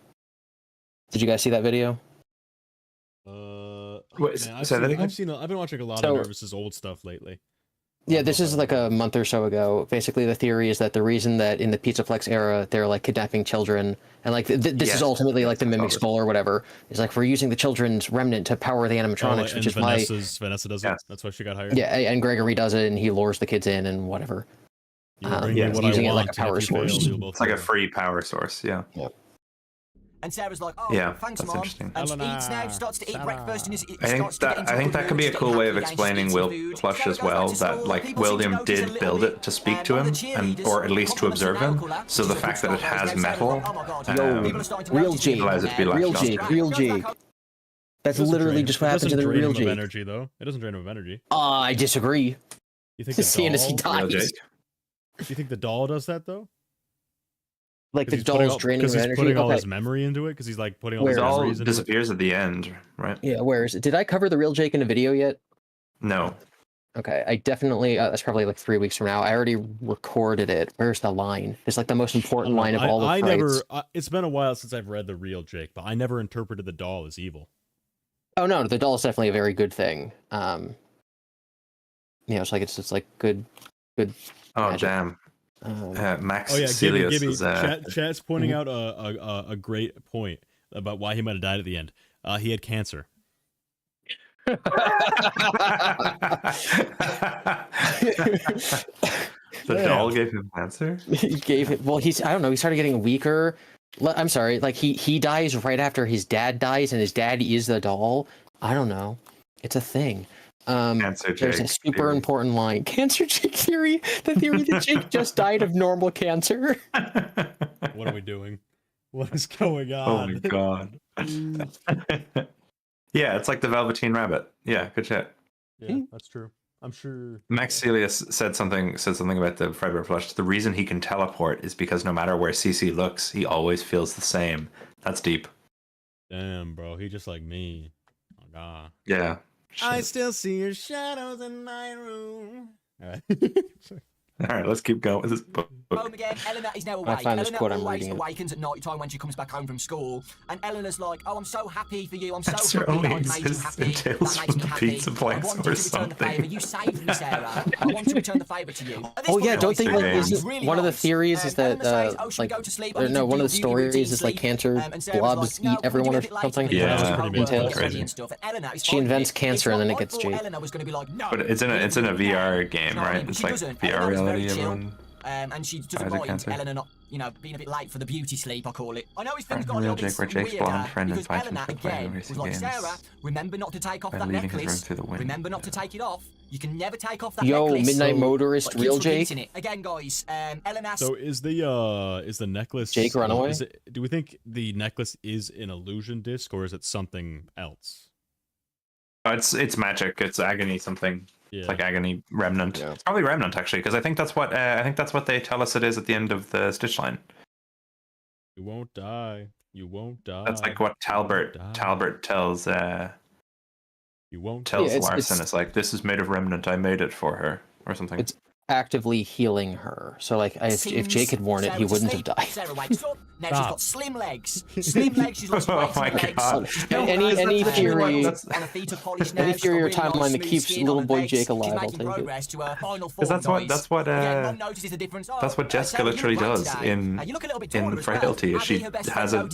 Did you guys see that video? I've been watching a lot of Nervous's old stuff lately. Yeah, this is like a month or so ago. Basically, the theory is that the reason that in the Pizzaplex era they're like kidnapping children and like this is ultimately like the mimic skull or whatever is like we're using the children's remnant to power the animatronics, which is Vanessa does it. That's why she got hired. Yeah, and Gregory does it, and he lures the kids in and whatever. Using it like a power source. It's like a free power source. Yeah. And Sarah's like, oh, yeah, thanks, that's Mom. interesting. And she eats now, starts to eat breakfast, and I think that could be a cool way of explaining Will Plush as well. That like William did build it to speak to him, or at least to observe him. So the fact that it has metal, real Jake, real Jake. That's literally just what happens to the real Jake. Energy though, it doesn't drain him of energy. I disagree. You think seeing as he dies? You think the doll does that though? Like the doll's draining his energy. Because he's putting all his memory into it. Because he's like putting all his memories into it. Disappears at the end, right? Yeah. Where is it? Did I cover the real Jake in a video yet? No. Okay. I definitely. That's probably like 3 weeks from now. I already recorded it. Where's the line? It's like the most important line of all the Frights. It's been a while since I've read the real Jake, but I never interpreted the doll as evil. Oh no, the doll is definitely a very good thing. It's like it's like good. Oh magic. Damn. Max Celius is Chat's pointing out a great point about why he might have died at the end. He had cancer. The doll gave him cancer? He gave it. Well, I don't know. He started getting weaker. I'm sorry. Like he dies right after his dad dies, and his dad is the doll. I don't know. It's a thing. Cancer Jake there's a super theory. Important line. Cancer Jake theory. The theory that Jake just died of normal cancer. What are we doing? What is going on? Oh my god. Yeah, it's like the Velveteen Rabbit. Yeah, good shit. Yeah, that's true. I'm sure. Max Celius said something about the Fredbear Plush. The reason he can teleport is because no matter where CC looks, he always feels the same. That's deep. Damn, bro. He just like me. Oh god. Yeah. Shit. I still see your shadows in my room. All right. All right, let's keep going with this book. Home again. Eleanor is now awake. Eleanor always awakens at night time when she comes back home from school, and Eleanor's like, "Oh, I'm so happy for you. I'm so happy that I made you happy. That makes me happy. I want you to return the favour. You saved me, Sarah. I want to return the favour to you." Oh yeah, don't think like one of the theories is that one of the stories is like cancer blobs eat everyone or something. Yeah, she invents cancer and then it gets Jake. But it's in a VR game, right? It's like VR reality. And she doesn't mind Eleanor not, being a bit late for the beauty sleep, I call it. I know his things got a little bit weirder, because Eleanor, again, was like, Sarah, remember not to take off that necklace. Remember not to take it off. You can never take off that necklace. Midnight Motorist, real Jake? Again, guys, Eleanor... So is the necklace... Jake Runaway? Do we think the necklace is an illusion disc, or is it something else? It's magic. It's Agony something. Yeah. It's like Agony Remnant. Yeah. It's probably Remnant actually, because I think that's what they tell us it is at the end of the Stitchline. You won't die. You won't die. That's like what Talbert tells. You won't. Tells Larson. It's like, this is made of Remnant. I made it for her, or something. It's actively healing her. So like, if Jake had worn it, he wouldn't have died. Sarah wakes up. Now she's got slim legs. Slim legs. She's lost weight. Oh my god. Any theory or timeline that keeps little boy Jake alive, I'll take it. Because that's what Jessica literally does in Frailty. She has a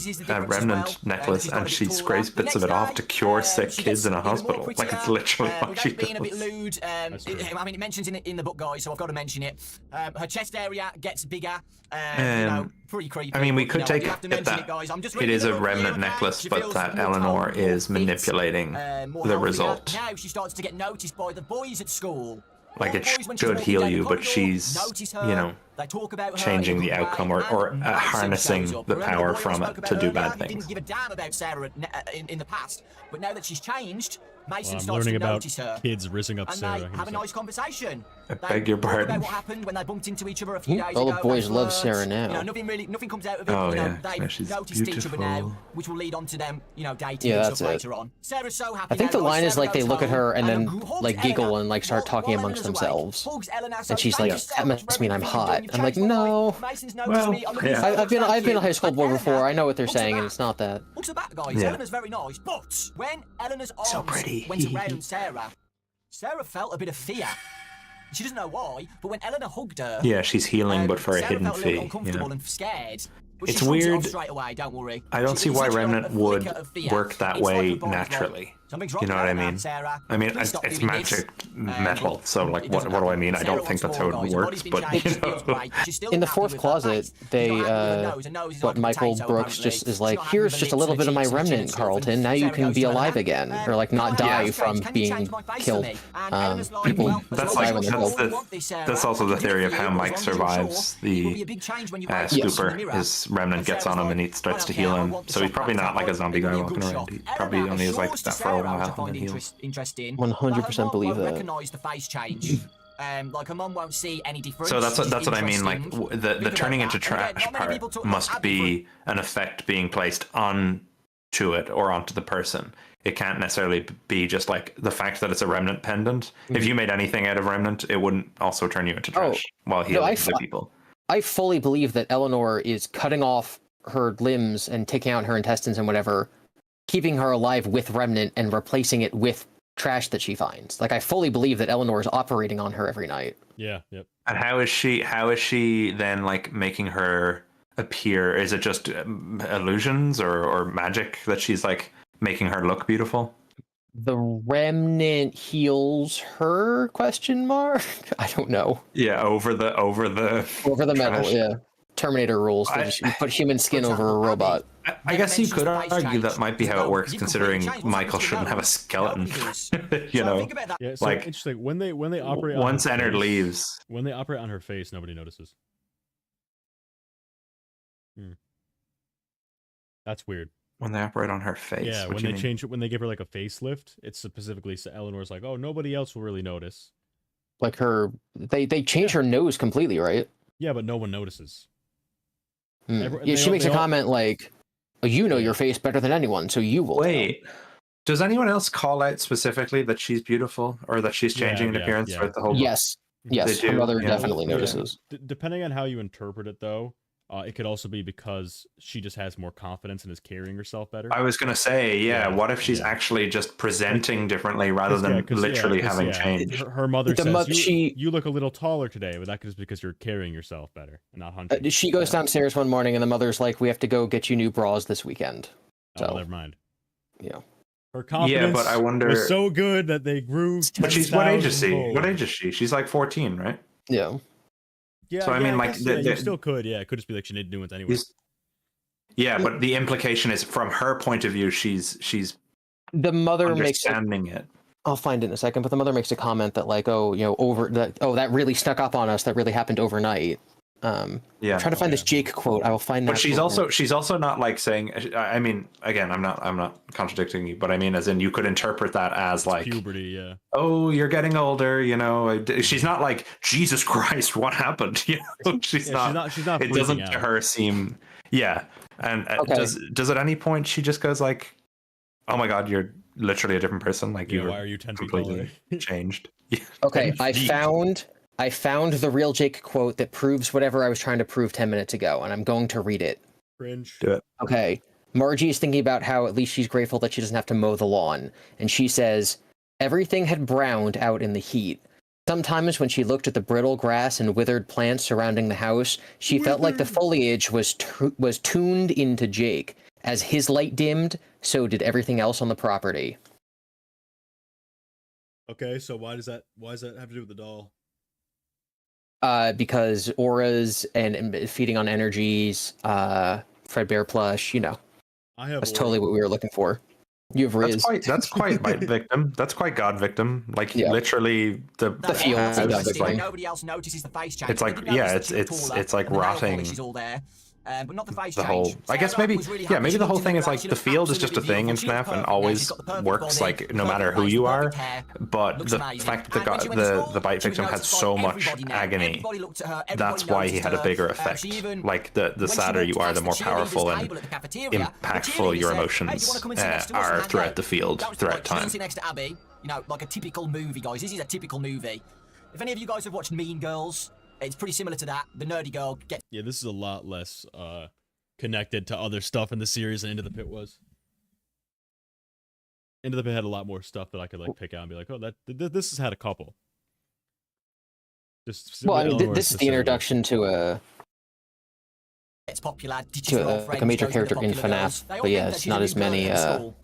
remnant necklace and she scrapes bits of it off to cure sick kids in a hospital. Like, it's literally what she does. Being a bit lewd. I mean, it mentions in the book, guys, so I've got to mention it. Her chest area gets bigger. Pretty creepy. I mean, we could take it that it is a remnant necklace, but that Eleanor is manipulating the result. Now she starts to get noticed by the boys at school. Like, it should heal you, but she's, changing the outcome or harnessing the power from it to do bad things. Didn't give a damn about Sarah in the past, but now that she's changed, Mason I'm starts learning to about notice her. Kids rizzing up and Sarah. They have a nice conversation. I beg your pardon. About what happened when they bumped into each other a few days ago. All the boys love Sarah now. Nothing comes out of it. Oh, yeah. They've noticed each other now, which will lead on to them, dating yeah, and stuff later on. Sarah's so happy. I think the line is like they look at her and then like giggle and like start talking amongst themselves. And she's like, "That must mean I'm hot." I'm like, "No." Well, yeah. I've been a high school boy before. I know what they're saying, and it's not that. Looks at that, guys. Eleanor's very nice, but when Eleanor's arms went around Sarah felt a bit of fear. She doesn't know why, but when Eleanor hugged her, Yeah, she's healing, but for a Sarah hidden felt a little fee. uncomfortable Yeah. and scared. But It's she shrugs it off weird. straight away, don't worry. I don't see It's why literally a Remnant would flicker of fear. work that It's like way her body's like, naturally. something's You wrong know what I now, mean? Sarah. I mean, Please stop it's doing magic this. metal, But so like, it what doesn't do I matter. mean? I Sarah don't think wants that's how more, it guys. Her works, body's been but changed, you she feels know. great. She's still In the unhappy fourth with her closet, face. She's they not happy with her nose. Her nose is what like a Michael potato, Brooks apparently. just is She's like, not happy with here's the just a lips little and bit the of my cheeks and the chin remnant, and stuff, and Carlton. Now you Sarah can goes be to her, alive again, or like not "Can I die have your from face? Can you being change my face for killed. me?" And Eleanor's like, People "Well, as That's long as like you're die when sure they're you want this, Sarah, that's also I the can do it theory for of you, how but as Mike long as you're sure, survives it will be the a big change when you wake up in the super. mirror." His remnant And gets Sarah's on him like, and he starts "I to don't heal care, I him. want the So he's shock probably back not like a tablet. zombie It'll guy be a walking good around. shock." He probably Eleanor only is like assures to that for a Sarah, which I while and find then heals. interesting, 100% that her believe mum won't that. recognise the face change. Like her mum won't see any difference. So that's which is what I mean. Like interesting. the Think turning about into that. And again, trash not many part people took must that be an effect being placed onto it or onto the person. It can't necessarily be just like the fact that it's a remnant pendant. If you made anything out of remnant, it wouldn't also turn you into trash while healing the people. I fully believe that Eleanor is cutting off her limbs and taking out her intestines and whatever, keeping her alive with remnant and replacing it with trash that she finds. Like, I fully believe that Eleanor is operating on her every night. Yeah, yep. And how is she then like making her appear? Is it just illusions or magic that she's like making her look beautiful? The remnant heals her? Question mark. I don't know. Yeah, over the metal. trash. Yeah, Terminator rules. They just put human skin over a robot. I guess you could argue that might be how it works, considering Michael shouldn't have a skeleton. You know, Yeah, so like interesting. When they operate once on her Ennard face, leaves. when they operate on her face, nobody notices. That's weird. When they operate on her face. Yeah, when they change it, when they give her like a facelift, it's specifically so Eleanor's like, oh, nobody else will really notice. Like they change her nose completely, right? Yeah, but no one notices. Yeah, she makes a comment like, oh, you know your face better than anyone, so you will. Wait, does anyone else call out specifically that she's beautiful or that she's changing in appearance throughout the whole book? Yes, her mother definitely notices. Depending on how you interpret it, though, it could also be because she just has more confidence and is carrying herself better. I was going to say, what if she's actually just presenting differently rather than literally having changed? Her mother says, you look a little taller today, but that is because you're carrying yourself better and not hunting. She goes downstairs one morning and the mother's like, we have to go get you new bras this weekend. So, never mind. Yeah. Her confidence but I wonder, was so good that they grew. But what age is she? What age is she? She's like 14, right? Yeah. Yeah, so I mean, like, you still could. Yeah, it could just be like she didn't do it anyway. Yeah, but the implication is, from her point of view, she's the mother understanding it. I'll find it in a second, but the mother makes a comment that like, that really snuck up on us. That really happened overnight. I'm trying to find this Jake quote. I will find that. But she's also not like saying. I mean, again, I'm not contradicting you, but I mean, as in, you could interpret that as like puberty. Yeah. Oh, you're getting older. You know, she's not like, Jesus Christ, what happened? You know, she's not. She's not. It doesn't to her seem. Yeah, and does at any point she just goes like, "Oh my God, you're literally a different person. Like why are you 10 feet completely changed?" Okay, I found the real Jake quote that proves whatever I was trying to prove 10 minutes ago, and I'm going to read it. Cringe. Do it. Okay. Margie is thinking about how at least she's grateful that she doesn't have to mow the lawn, and she says, everything had browned out in the heat. Sometimes when she looked at the brittle grass and withered plants surrounding the house, she felt like the foliage was tuned into Jake. As his light dimmed, so did everything else on the property. Okay, so why does that have to do with the doll? Because auras and feeding on energies, Fredbear plush, that's totally what we were looking for. You have Riz. That's quite Bite Victim. That's quite God Victim. Like literally the feel. Like, nobody else notices the face change. It's like it's like rotting. But not the face the whole. I guess maybe maybe the whole thing is like the field is just a thing in FNaF and always works like no matter who you are. But the fact that the Bite Victim had so much agony, that's why he had a bigger effect. Like the sadder you are, the more powerful and impactful your emotions are throughout the field, throughout time. Next to Abby, like a typical movie, guys. This is a typical movie. If any of you guys have watched Mean Girls, it's pretty similar to that. The nerdy girl gets... Yeah, this is a lot less connected to other stuff in the series than Into the Pit was. Into the Pit had a lot more stuff that I could like pick out and be like, oh, this has had a couple. Just Well, I mean, Eleanor this is the specifically. introduction to It's popular. like a major character in FNaF, but yeah, it's not as many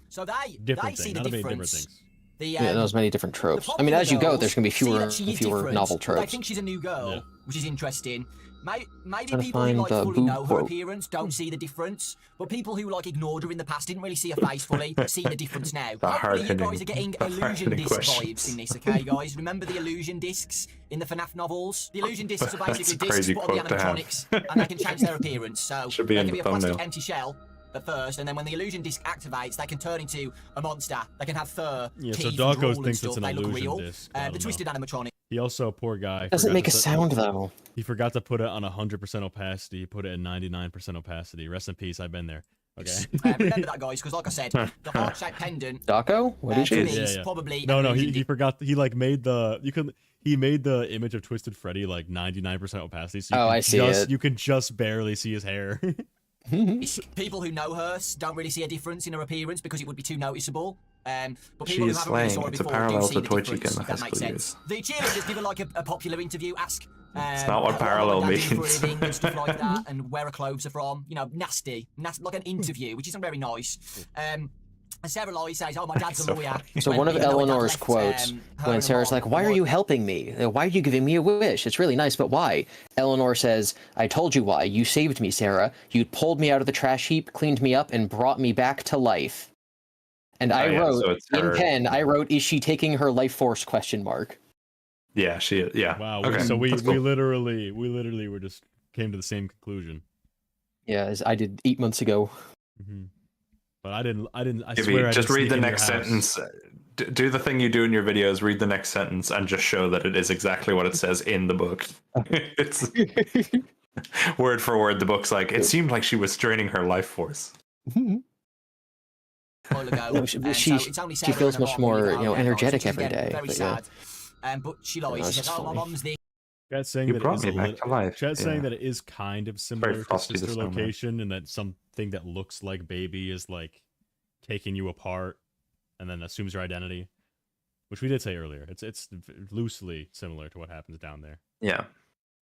So they Different see thing, the not a many different difference. things. yeah, not as many different tropes. I mean, as you go, there's gonna be fewer and fewer novel They tropes. think she's a new girl, Yeah. which is interesting. Maybe Trying to people who find like the fully boob know her quote. appearance don't see the difference, but people who like ignored her in the past didn't really see her face fully see the difference now. The Hopefully you hard-hitting- guys are getting the illusion hard-hitting disc questions. vibes in this, okay, guys? Remember the illusion discs in the FNaF novels? The illusion discs are That's basically a discs crazy put on the quote to have. animatronics, and they can change their appearance. So Should be they in can be the a plastic thumbnail. empty shell at first, and then when the illusion disc activates, they can turn into a monster. They can have fur, Yeah, so teeth, Darko and drool and thinks stuff. it's an They look illusion real. disc. I The don't twisted know. animatronic. He also, poor guy, Doesn't forgot make to a set- sound though. He forgot to put it on 100% opacity. He put it at 99% opacity. Rest in peace. I've been there. Okay. Remember that, guys, because like I said, the heart-shaped pendant Dako? What did to you? me Yeah, is yeah. probably No, an no, illusion he forgot. He like made the he made the image of Twisted Freddy like 99% opacity. So you Oh, can I see just, it. You can just barely see his hair. People who know her don't really see a difference in her appearance because it would be too noticeable. But She people who is haven't really saw slaying. her It's a before parallel do see to the Toy difference, Chica in the if that makes physical sense. The cheerleaders give her like a popular interview, ask. It's not what what parallel my dad did for a means. living and stuff like that, and where her clothes are from. You know, nasty, like an interview, which isn't very nice. And Sarah Lloyd says, "Oh, my dad's a So lawyer." funny. So When, one of even though her dad Eleanor's left, quotes, her when and Sarah's mom, like, "Why are you helping me? Why are you giving me a wish? It's really nice, but why?" Eleanor says, "I told you why. You saved me, Sarah. You pulled me out of the trash heap, cleaned me up, and brought me back to life." And I yeah, wrote so it's in her- pen, I wrote, "Is she taking her life force?" Question mark. Yeah, she. Yeah. Wow. Okay. So we that's cool. literally were just came to the same conclusion. Yeah, as I did 8 months ago. Hmm. But I didn't. I Ivy, swear I just didn't read sneak the into your next house. sentence. Do the thing you do in your videos. Read the next sentence and just show that it is exactly what it says in the book. It's word for word. The book's like it seemed like she was draining her life force. while ago. No, she- So she- it's only she Sarah feels and her much mom who more, live at you know, home now, energetic which is, every again, day, Very but yeah. sad. But she lies. No, She it's says, just "Oh, my funny. mom's this." Chat's saying You that it brought is me a back lit- to life. Chat's Yeah. saying that it is kind of similar to Frosty the Sister Snowman. Location, and that something that looks like Baby is like taking you apart, and then assumes your identity, which we did say earlier. It's loosely similar to what happens down there, Yeah.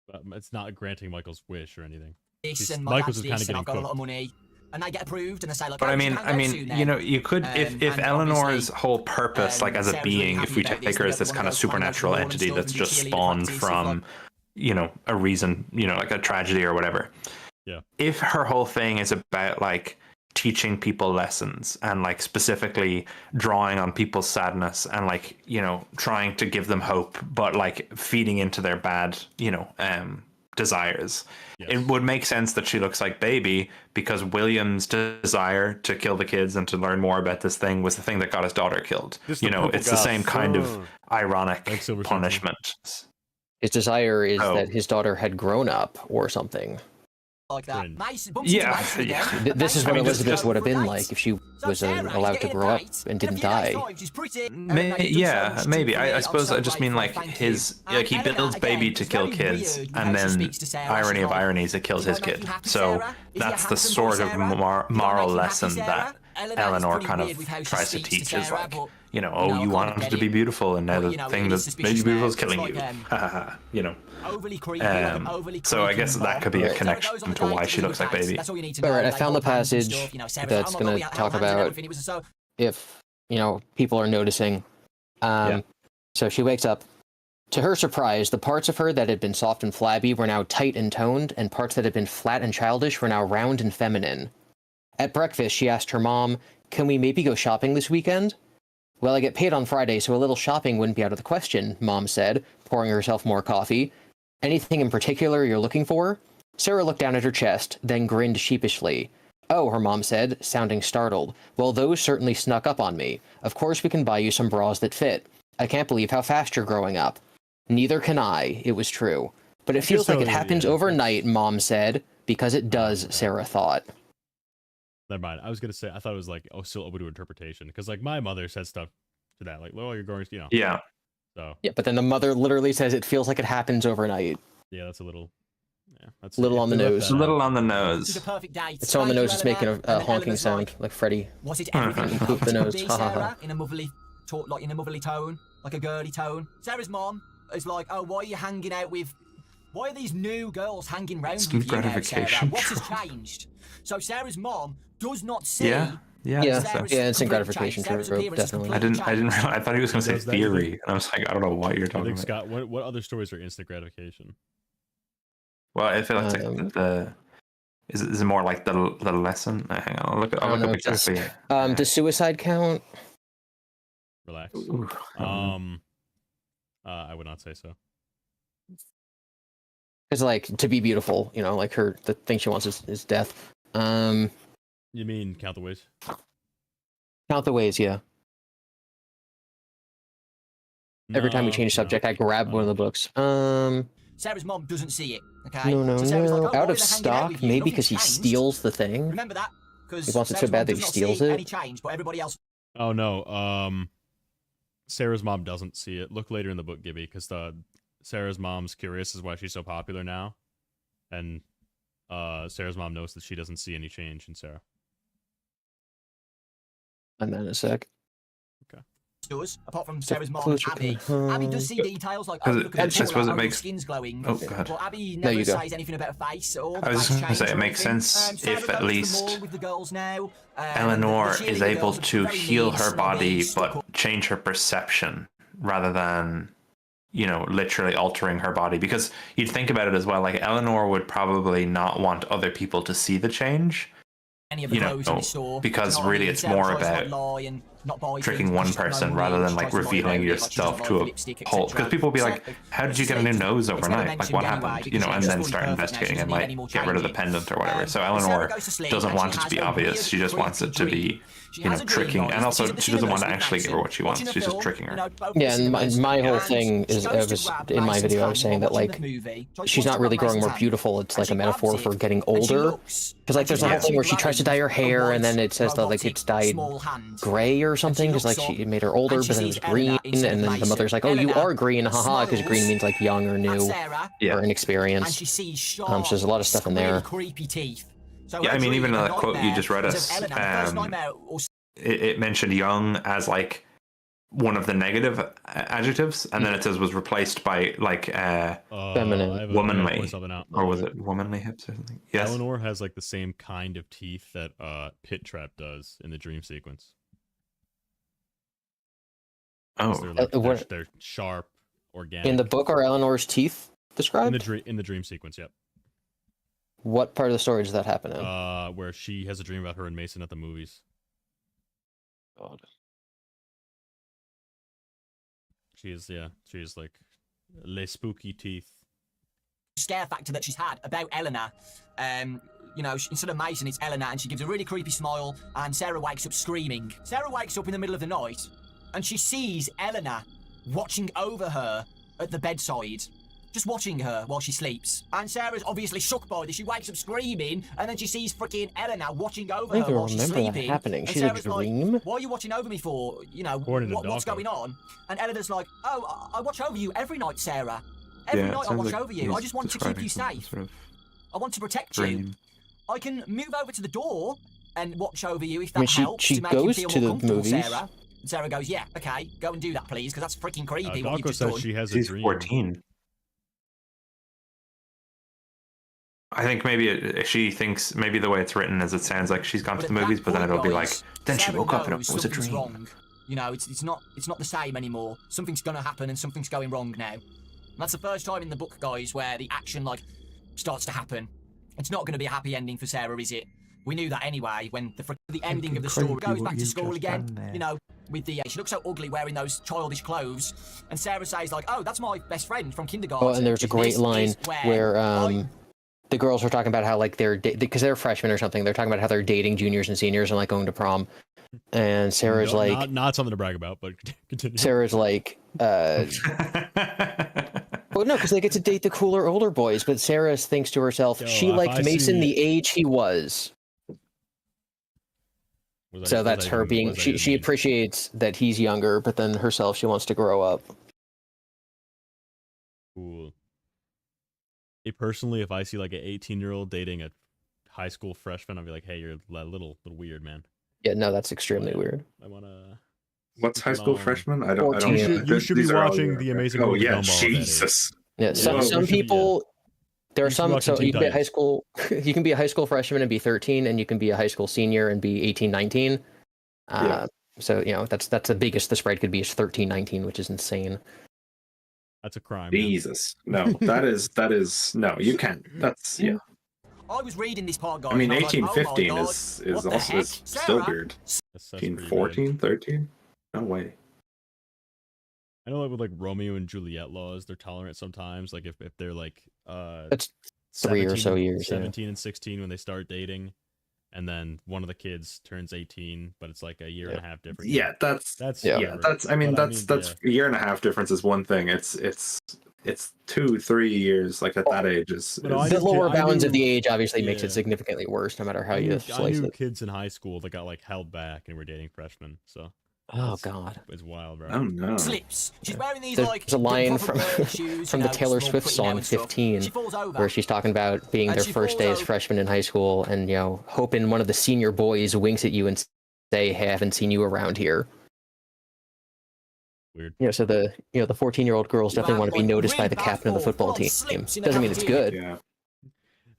but it's not granting Michael's wish or anything. This He's- and my Michael's dad's is kinda this, and I've got a getting lot of money, and they get approved, and they say, "Like, But oh, I we mean, should hang out soon you know, then." you could if And Eleanor's obviously, whole purpose, like as a Sarah's really being, happy if we about take this. her They as get this one kind of of those plans supernatural for all and entity stuff that's and do just cheerleader spawned practice, stuff from, you know, a reason, you know, like a tragedy or whatever. Yeah. If her whole thing is about like teaching people lessons and like specifically drawing on people's sadness and like, you know, trying to give them hope, but like feeding into their bad, you know, desires. Yes. It would make sense that she looks like Baby because William's desire to kill the kids and to learn more about this thing was the thing that got his daughter killed. This You the know, purple it's the guy. same kind of ironic Thanks, Silver punishment. His desire is Oh. that his daughter had grown up or something. like that. Friend. Mason bumps into Yeah, Mason yeah. again. This is I what mean, Elizabeth would have been Right. like if she So was Sarah, allowed she's to getting grow up a date. and In a didn't few days' die. time, she's pretty. Yeah, maybe. I I'm suppose so I just mean grateful, like thank his you. like he Eleanor, builds Baby again, to it's kill very kids, weird and how she then speaks to Sarah. irony She's of like, ironies, it kills "Do I his make kid. you happy, So Sarah? Is he a that's the handsome boy, sort of Sarah? Do I make moral you happy, lesson Sarah?" that Eleanor is Eleanor pretty kind weird with how of she tries to speaks teach is Sarah, like, but, you know, you oh, know, I you kinda wanted get to be it. beautiful, and now But, the you know, thing it that is made suspicious you beautiful is now. killing It's you. like, Ha ha ha. You know. overly creepy, like an overly So I creepy guess that mom. could be a Sarah connection goes on the to date why to she the looks like debate. Baby. That's all you need to know. Alright, I They found hold the hands and passage stuff, you know, Sarah's that's like, "Oh my gonna God, we held talk hands and about everything." It was so if, you know, people are noticing. Yeah. So she wakes up. To her surprise, the parts of her that had been soft and flabby were now tight and toned, and parts that had been flat and childish were now round and feminine. At breakfast, she asked her mom, "Can we maybe go shopping this weekend?" "Well, I get paid on Friday, so a little shopping wouldn't be out of the question," Mom said, pouring herself more coffee. "Anything in particular you're looking for?" Sarah looked down at her chest, then grinned sheepishly. "Oh," her mom said, sounding startled. "Well, those certainly snuck up on me. Of course we can buy you some bras that fit. I can't believe how fast you're growing up." "Neither can I," it was true. "But it feels like it happens overnight," Mom said. "Because it does," Sarah thought. Never mind. I was gonna say I thought it was like still open to interpretation because like my mother said stuff to that like, "Oh, you're growing," you know. Yeah. So Yeah, but then the mother literally says it feels like it happens overnight. yeah, that's a little. Yeah, that's Little on the they left nose. It's a that litll out. on the This is a nose. perfect date. It's so on the Thank nose, you, it's making Eleanor. a And then honking Eleanor's sound, like, like Freddy. "Was it everything you Poop the hoped it would nose. be, Ha, ha, ha. Sarah?" In a motherly talk, like in a motherly tone, like a girly tone. Sarah's mom is like, oh, why are you hanging out with? Why are these new girls hanging around Instant with you now, Sarah? gratification What has trope. changed? So Sarah's mom does not see. Yeah, Yeah, I guess so. Sarah's yeah, instant complete gratification change. Sarah's trope, appearance has definitely. I didn't completely realize. I thought he was going to say Does that- theory, and I was like, I don't know what you're I talking think about. Scott. What other stories are instant gratification? Well, I feel like the is it more like the lesson? Hang on, I'll look I don't know, up exactly. does suicide count? Relax. Ooh, I would not say so. Because like to be beautiful, you know, like the thing she wants is death. You mean Count the Ways? Count the ways, yeah. Every time we No, change subject, I grab one of the books. Sarah's mom doesn't see it. Okay. No. So Sarah's like, oh, Out why of are they hanging out stock, with you? maybe Nothing's because he changed. steals the thing. Remember that? Because He wants it so bad that he steals it. Any change, but everybody else. Oh no. Sarah's mom doesn't see it. Look later in the book, Gibby, because Sarah's mom's curious as why she's so popular now, and Sarah's mom knows that she doesn't see any change in Sarah. I'm in a sec. Does apart from Sarah's mom and Abby. Abby does see details like, Because look at I the suppose colour, it your makes- skin's glowing. Oh god. But Abby There never you go. says anything about her face or the I was face just going to say change it or makes anything. sense Sarah if goes at to the least mall with the girls now. Eleanor the is cheerleader able girls are to very heal mean, her body, snobby, but change her perception rather than, you know, literally altering her body. Because you'd think about it as well, like Eleanor would probably not want other people to see the change, any of the you know, clothes in the store. because You know what I really mean? it's Sarah more tries to, like, about lie and not buy tricking things one because she's got no person money rather and than she like tries to lie revealing about it, like she yourself doesn't to buy a lipstick, whole. etc. Because people will be like, So, "How did it's you get a new just- nose it's never overnight? Like mentioned what anyway, happened?" You because know, she's and then fully start perfect now, she investigating doesn't and need any like more get rid of the changing. pendant or whatever. So Sarah Eleanor goes to sleep doesn't and want she it to be has a obvious. weird, She just wants it to creepy be, dream. She you know, has a dream, tricking, guys. and also She's at the she doesn't want to cinema actually give her what she wants. watching a She's just film, tricking you her. know, both Yeah, the and cinemas, my whole and thing she is goes to was grab in my Mason's video. I hand was saying while that watching like the movie. So she's wants to not really grab growing more Mason's hand. beautiful. It's And like she a metaphor grabs for it, getting and she older. looks, Because like and there's she's a whole actually thing where she tries to dye her grabbing a hair and then white, it says that like robotic, it's dyed small hand. gray or something because like looks she up, made her older, and she but then it was sees green, Eleanor and instead of then the Mason. mother's like, "Oh, you Eleanor are green, haha," because green smiles means like young or at new Sarah, Yeah. or and inexperienced. she sees So sharp, there's a lot of stuff in there. creepy teeth. So Yeah, her I mean, even dream, her that quote you just read nightmare us, is of Eleanor. The first nightmare, or it mentioned young as like one of the negative adjectives, and then it says was replaced by like Feminine. I have a- womanly, I gotta point something out. or was it womanly hips or something? Yes. Eleanor has like the same kind of teeth that Pit Trap does in the dream sequence. Oh, They're, like, what- they're sharp, organic. In the book, are Eleanor's teeth described? in the dream sequence, yep. What part of the story does that happen in? Where she has a dream about her and Mason at the movies. God. She is like les spooky teeth. scare factor that she's had about Eleanor. You know, instead of Mason, it's Eleanor, and she gives a really creepy smile, and Sarah wakes up screaming. Sarah wakes up in the middle of the night, and she sees Eleanor watching over her at the bedside. Just watching her while she sleeps. And Sarah's obviously shook by this. She wakes up screaming, and then she sees freaking Eleanor watching over I her don't while she's remember that sleeping. happening. And She's a Sarah's like, dream? "What are you watching over me for? You know, According to what's Dawko. going on?" And Eleanor's like, "Oh, I watch over you every night, Sarah. Every yeah, it night I sounds watch like over you. I he's just want to keep describing you some safe. sort of I want to protect you. dream. I can move over to the door and watch over you if that I mean, helps she to make you goes feel to more the comfortable, movies. Sarah." And Sarah goes, "Yeah, okay, go and do that, please, because that's freaking creepy what you've Dawko just says done." she has a She's dream. 14. I think maybe she thinks maybe the way it's written is it sounds like she's gone to But the at that movies, but then point, it'll be like, guys, then she Sarah woke up and it knows was a something's dream. wrong. You know, it's not the same anymore. Something's gonna happen and something's going wrong now. And that's the first time in the book, guys, where the action like starts to happen. It's not going to be a happy ending for Sarah, is it? We knew that anyway. When the ending of the story creepy goes what back to you've school just again, done there. you know, with the she looks so ugly wearing those childish clothes, and Sarah says like, "Oh, that's my best friend from kindergarten." Oh, and there's a great This line is where I- the girls were talking about how like because they're freshmen or something. They're talking about how they're dating juniors and seniors and like going to prom. And Sarah's No, like, not something to brag about, but continue. Sarah's like, well, no, because they get to date the cooler older boys. But Sarah thinks to herself, Yo, she if liked I Mason see- the age he was. Was So I- that's was I her even- being. was I She even she mean? appreciates that he's younger, but then herself, she wants to grow up. Cool. Me personally, if I see like an 18-year-old dating a high school freshman, I'll be like, "Hey, you're a little weird, man. Yeah, no, that's extremely Yeah. weird. I wanna What's high school freshman? I don't. 14. You should be these are all watching your- The Amazing Oh World of yeah, Gumball at that age. Jesus. Yeah, some Whoa. some people. There are You should some. watch So Teen you can be a high Titans. school. You can be a high school freshman and be 13, and you can be a high school senior and be 18, 19. Yeah. So that's the biggest the spread could be is 13, 19, which is insane. That's a crime. Man. Jesus. No, that is no. You can't. That's yeah. I was reading this part, guys. I mean, and I was 18, like, oh my 15 God, is what the also heck? is still Sarah? weird. That's 18, pretty 14, 13? No way. I know, like with like Romeo and Juliet laws, they're tolerant sometimes. Like if they're like That's 3 or so years. 17 and 16 when they start dating, and then one of the kids turns 18, but it's like a year and a half difference. Yeah, that's whatever. that's. I mean, But that's a year and a half difference is one thing. It's 2-3 years. Like at that age is. But I The knew lower kid- I bounds knew- of the age obviously makes yeah. it significantly worse, no matter how I you knew, I slice knew it. kids in high school that got like held back and were dating freshmen. So Oh God. it's wild, bro. Oh no. Slips. She's wearing these There's like a line proper from bird shoes, from you the know, Taylor small, Swift pretty now song and stuff. 15, She falls over. where she's talking about being And their she first falls day as over. freshmen in high school, and hoping one of the senior boys winks at you and say, "Hey, I haven't seen you around here." Weird. So the 14-year-old girls definitely want to be Like, noticed by really the bad captain of the fall, football full on team. slips in the Doesn't mean it's cafeteria. good. Yeah.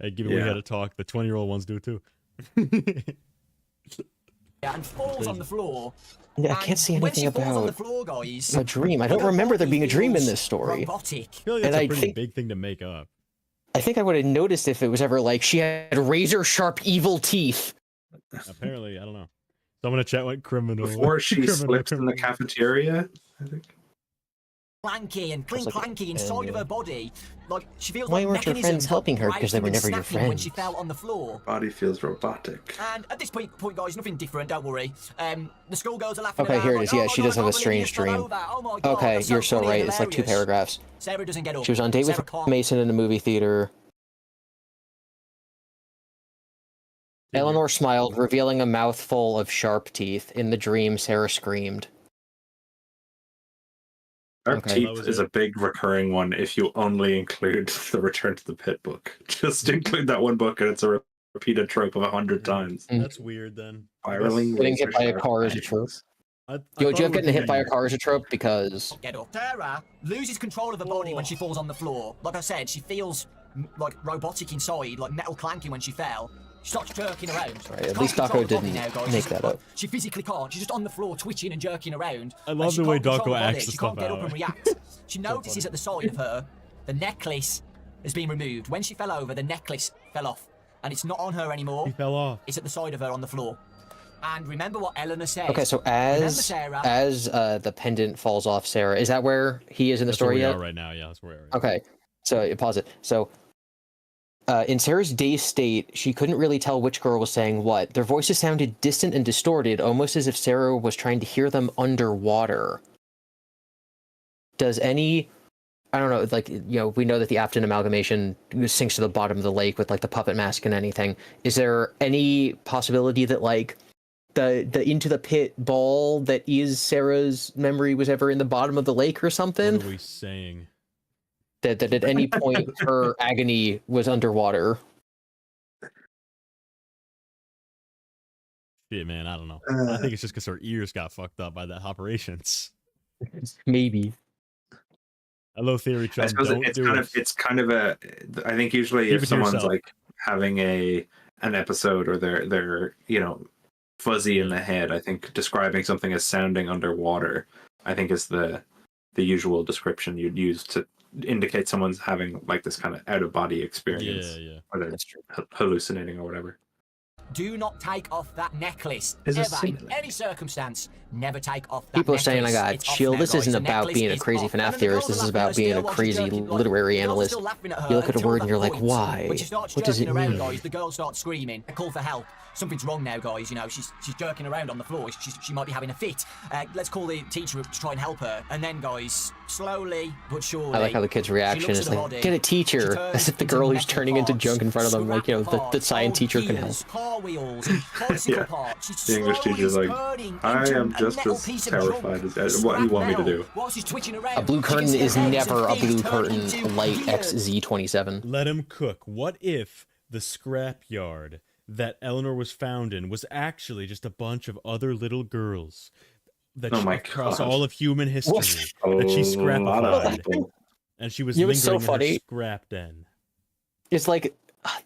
Hey, given we Yeah. had a talk, the 20-year-old ones do too. And falls on the floor. Yeah, I can't see When she anything falls on the about floor, guys, a dream. I don't her remember there body being a dream in feels this story. Robotic. I feel like And that's I a pretty think- big thing to make up. I think I would have noticed if it was ever like she had razor-sharp evil teeth. Apparently, I don't know. Someone in chat went criminal. Before she Criminal, slips in the criminal. cafeteria, I think. Clanky and clean Sounds like clanky a- inside of her body. Like she feels Why like weren't her mechanisms friends helping her? Because they were breaking never and your snapping when she friends. fell on the floor. Body feels robotic. And at this point, guys, nothing different. Don't worry. The schoolgirls are laughing. Okay, about, here it like, is. Yeah, oh my she God, does I have a can't believe you strange fell dream. over. Oh my God, Okay, that's you're so so funny right. and It's like 2 hilarious. paragraphs. Sarah doesn't get up. She was on date with Sarah can't. Mason in a movie theater. Eleanor smiled, revealing a mouthful of sharp teeth. In the dream, Sarah screamed. Dark Okay. Teeth That was is it. a big recurring one if you only include the Return to the Pit book. Just include that one book and it's a repeated trope of 100 times. That's weird then. Spiraling Getting hit by a razor-sharp car is a fangs. trope. I Yo, thought Jeff it would getting hit by a be- car is a trope because Get up. Sarah loses control of her body when she falls on the floor. Like I said, she feels like robotic inside, like metal clanking when she fell. She starts jerking around. Right, She at can't least control Daco her body didn't now, guys. make She's- that up. She physically can't. She's just on the floor twitching and jerking around. I And love she the way can't control Daco her body. acts the She can't stuff get up out. and react. She notices at the side of her, the necklace has been removed. When she fell over, the necklace fell off. And it's not on her anymore. He fell off. It's at the side of her on the floor. And remember what Eleanor says. okay. So Remember, as Sarah? the pendant falls off Sarah, is that where he is in the That's where story we yet? are right now. Yeah, that's where we are. Okay, so pause it. So, in Sarah's dazed state, she couldn't really tell which girl was saying what. Their voices sounded distant and distorted, almost as if Sarah was trying to hear them underwater. Does any, I don't know, like, we know that the Afton amalgamation sinks to the bottom of the lake with, like, the puppet mask and anything. Is there any possibility that, like, the Into the Pit ball that is Sarah's memory was ever in the bottom of the lake or something? What are we saying? That at any point her agony was underwater. Shit, man, I don't know. I think it's just because her ears got fucked up by that operations. Maybe. Hello, Theory I Chum. suppose Don't it's do kind it. of a. I think usually Keep if it to someone's yourself. like having an episode or they're fuzzy in the head, I think describing something as sounding underwater, I think is the usual description you'd use to indicate someone's having like this kind of out of body experience, Yeah. or they're That's true. hallucinating or whatever. Do not take off that necklace. Is it Ever, in similar? any circumstance, never take off that People are necklace. saying, I got It's off chill. now, This guys. isn't The about necklace being a is crazy off. FNaF And the theorist. girls This is are laughing at about her being still a while she's crazy jerking, like, literary the girls are analyst. still laughing at her You look at a until word and you're that like, point. why? When she starts What does it jerking around, mean? guys, the girls start screaming. A call for help. Something's wrong now, guys. She's jerking around on the floor. She might be having a fit. Let's call the teacher up to try and help her. And then, guys, slowly but surely. I like how the kid's reaction looks is at the like, body, get a she teacher, turns as if the into girl who's metal turning into parts, junk in front of them, like, scrap the parts, science old teacher can help. gears, car wheels, and bicycle Yeah. parts. She's The English slowly teacher's like, turning I into am a just metal as piece of terrified junk, as what you scrap want me to metal. do. While she's twitching around, A blue she can curtain see her is legs and never a things blue turn curtain. into Light gears. XZ27. Let him cook. What if the scrapyard that Eleanor was found in was actually just a bunch of other little girls? that Oh my across God. all of human history that she A lot of scrapified, people. and she was You know what's lingering so in her funny? scrap den. It's like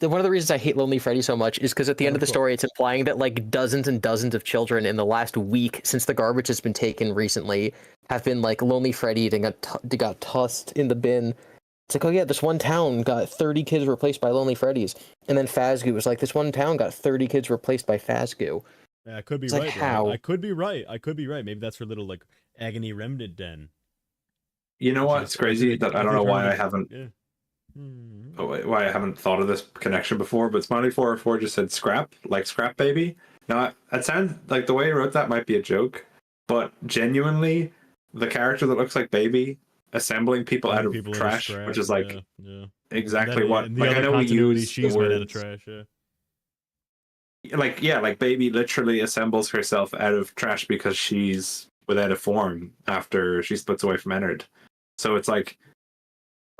one of the reasons I hate Lonely Freddy so much is because at the end of the story, it's implying that like dozens and dozens of children in the last week since the garbage has been taken recently have been like Lonely Freddy and got tossed in the bin. It's like, oh yeah, this one town got 30 kids replaced by Lonely Freddy's, and then Fazgoo was like, this one town got 30 kids replaced by Fazgoo. Yeah, I could be It's right. like, Bro. how? I could be right. I could be right. Maybe that's her little like agony remnant den. You know what's crazy? That I don't know why I haven't why I haven't thought of this connection before, but Smiley404 just said scrap, like scrap baby. Now that sounds like the way he wrote that might be a joke, but genuinely, the character that looks like baby assembling people out of trash, scrap, which is like yeah. exactly what. In the Like I other know we continuity, use she's the made out of words, trash. Yeah. like baby literally assembles herself out of trash because she's without a form after she splits away from Ennard. So it's like,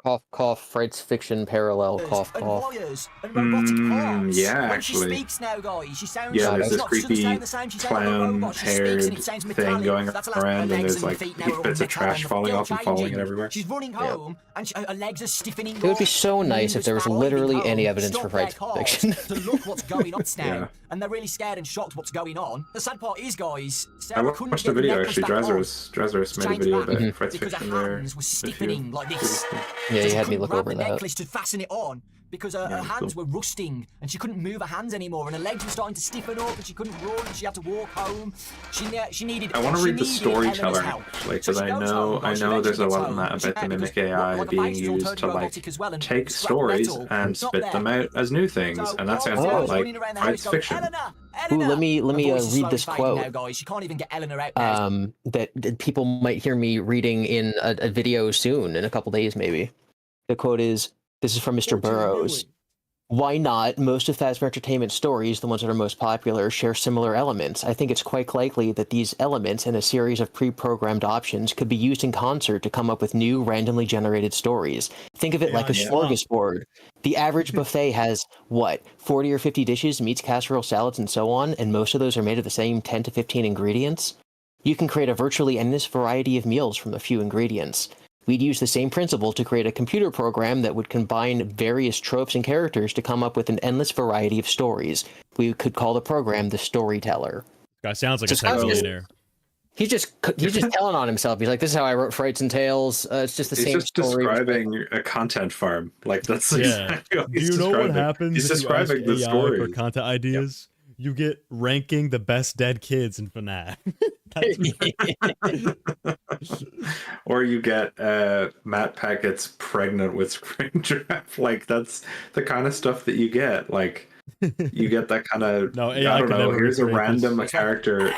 Cough, cough, Frights fiction parallel, cough, and cough. wires and robotic parts. yeah, when she actually. speaks now, guys, she sounds. Yeah, there's it's this not, she doesn't creepy sound the same. She sounds like a robot. She speaks and clown-haired it sounds thing metallic. going That's the last around, her and legs there's and like feet now bits are all of metal trash and falling still off and falling changing. and everywhere. She's running home and her legs are stiffening. It would be so nice if there was literally any evidence for Frights fiction. To look what's going on now, Yeah. and they're really scared and shocked what's going on. The sad part is, guys, I Sarah couldn't watched get a video the actually. necklace back on Drazarus made a change video back about Frights because fiction her there. hands were stiffening like this. Yeah, So you she had me couldn't look grab over the that. necklace to fasten it on because her hands were rusting and she couldn't move her hands anymore and her legs were starting to stiffen up and she couldn't run and she had to walk home. She needed. I want to she read the needed storyteller Eleanor's help. actually, So because she I goes know home, guys. She there's a eventually lot gets in that home, about the because mimic AI like a being face is all used turned to like robotic as well and take scrap stories metal. and It's not spit there. them out as new things, So and that sounds while a lot Sarah's like running around the Frights house going, fiction. Eleanor, Ooh, Eleanor. let me Her voice is read slowly this fading quote. now, guys. She can't even get Eleanor out now. That people might hear me reading in a video soon, in a couple days maybe. The quote is, this is from Mr. Burrows. Why not? Most of Fazbear Entertainment's stories, the ones that are most popular, share similar elements. I think it's quite likely that these elements and a series of pre-programmed options could be used in concert to come up with new, randomly generated stories. Think of it like a smorgasbord. The average buffet has, 40 or 50 dishes, meats, casserole, salads, and so on, and most of those are made of the same 10 to 15 ingredients? You can create a virtually endless variety of meals from a few ingredients. We'd use the same principle to create a computer program that would combine various tropes and characters to come up with an endless variety of stories. We could call the program the Storyteller. Guy sounds like a tech billionaire. He's just telling on himself. He's like, this is how I wrote Frights and Tales. It's just the same He's just story. describing a content farm. Like that's exactly what Do he's you know what describing. happens He's if you ask describing the AI stories. for content ideas? You get ranking the best dead kids in FNaF. Or you get Matt Packett's pregnant with Springtrap. Like that's the kind of stuff that you get. Like you get that kind of No, AI I don't could know. never Here's a recreate random this. character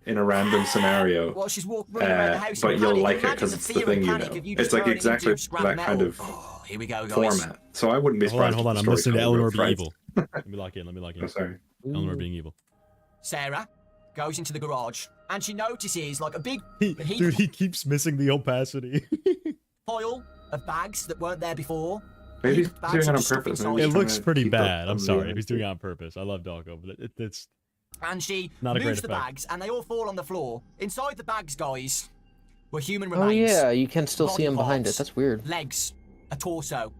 in a random scenario. Well, she's running around the house But in you'll panic. like it Imagine because the it's the fear thing and you panic know. of you just It's like turning exactly into scrap that metal. kind of Oh, here we go, guys. format. So I wouldn't be surprised. Hold on. if I'm the listening to storyteller Eleanor wrote be Frights. evil. Let me lock in. Oh, sorry. Eleanor being evil. Sarah goes into the garage and she notices like a big Dude, he keeps missing the opacity. pile of bags that weren't there before. Maybe he's Bags doing it of on stuff purpose. inside. Maybe It he's looks trying to pretty keep up bad. I'm on sorry the if he's doing it on purpose. I love Doggo, but it's And she not a great moves the effect. bags and they all fall on the floor. Inside the bags, guys, were human Oh remains. yeah, you can still see body him behind it. parts, That's weird. Legs, a torso,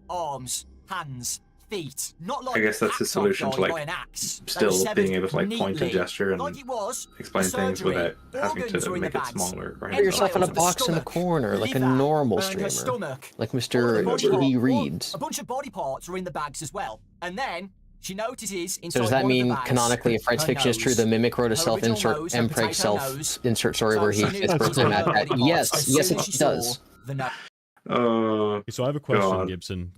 arms, hands, feet. Not like I guess that's his hacked off, solution to guys, like by an axe. They still were severed being able to like point and neatly, gesture and like it was. explain The things surgery, without having organs to are in the make it bags. smaller. Or Put yourself in a Entrails of the box in the stomach, corner, like a liver, normal and her streamer. stomach. Like All of the body Mr. part- E. all- Reeds. A bunch of body parts are in the bags as well. And then she notices inside So does that one of the mean bags, canonically, if Frights her fiction is true, nose. the Mimic wrote a Her original self-insert nose, her Mpreg potato nose. self-insert story So where he she fits knew birth that and was Matt her Pack? body parts Yes, as yes, soon it as she does. saw the nose. So I have a question, God. Gibson.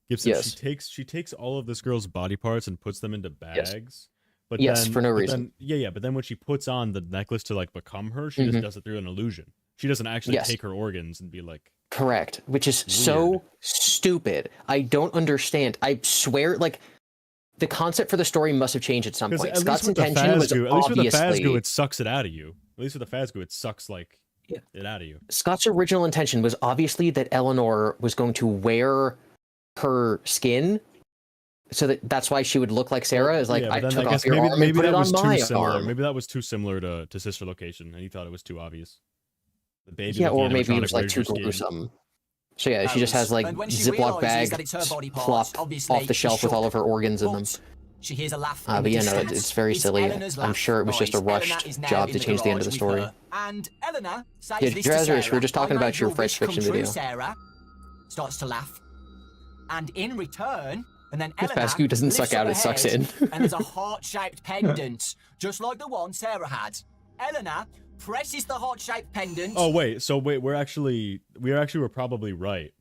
Gibson, Yes. she takes all of this girl's body parts and puts them into bags. But Yes, then, for no but reason. Then, but then when she puts on the necklace to like become her, she just does it through an illusion. She doesn't actually Yes. take her organs and be like, Correct, which is so stupid. I don't understand. I swear, like, the concept for the story must have changed at some because point. at Scott's least with the intention was Fazgoo, at least with the obviously... Fazgoo, it sucks it out of you. At least with the Fazgoo, it sucks like it out of you. Scott's original intention was obviously that Eleanor was going to wear her skin that's why she would look like Sarah. Is like, yeah, I but then took I guess off your arm and put that it on was too my similar. arm. Maybe that was too similar to Sister Location, and he thought it was too obvious. The baby. Yeah, or maybe it animatronic was like wears too your skin. gruesome. So yeah, she just has like And when she Ziploc realises bag that it's her body parts, plopped obviously off the she's shelf with all shook. of her organs in them. But she hears a laugh. But yeah, no, it's very silly. Eleanor's I'm laugh, sure it was just a guys. Eleanor rushed is now job in to change the end of the garage story. with her. And Eleanor says Yeah, this to Jazarish, we were Sarah, just talking "I about made your wish Frights come fiction true, video. Sarah starts to laugh. And in return, and then If Eleanor Bascu doesn't suck lifts up out, her it sucks head, in. and there's a heart-shaped pendant, just like the one Sarah had. Eleanor presses the heart-shaped pendant. Oh wait, we're probably right,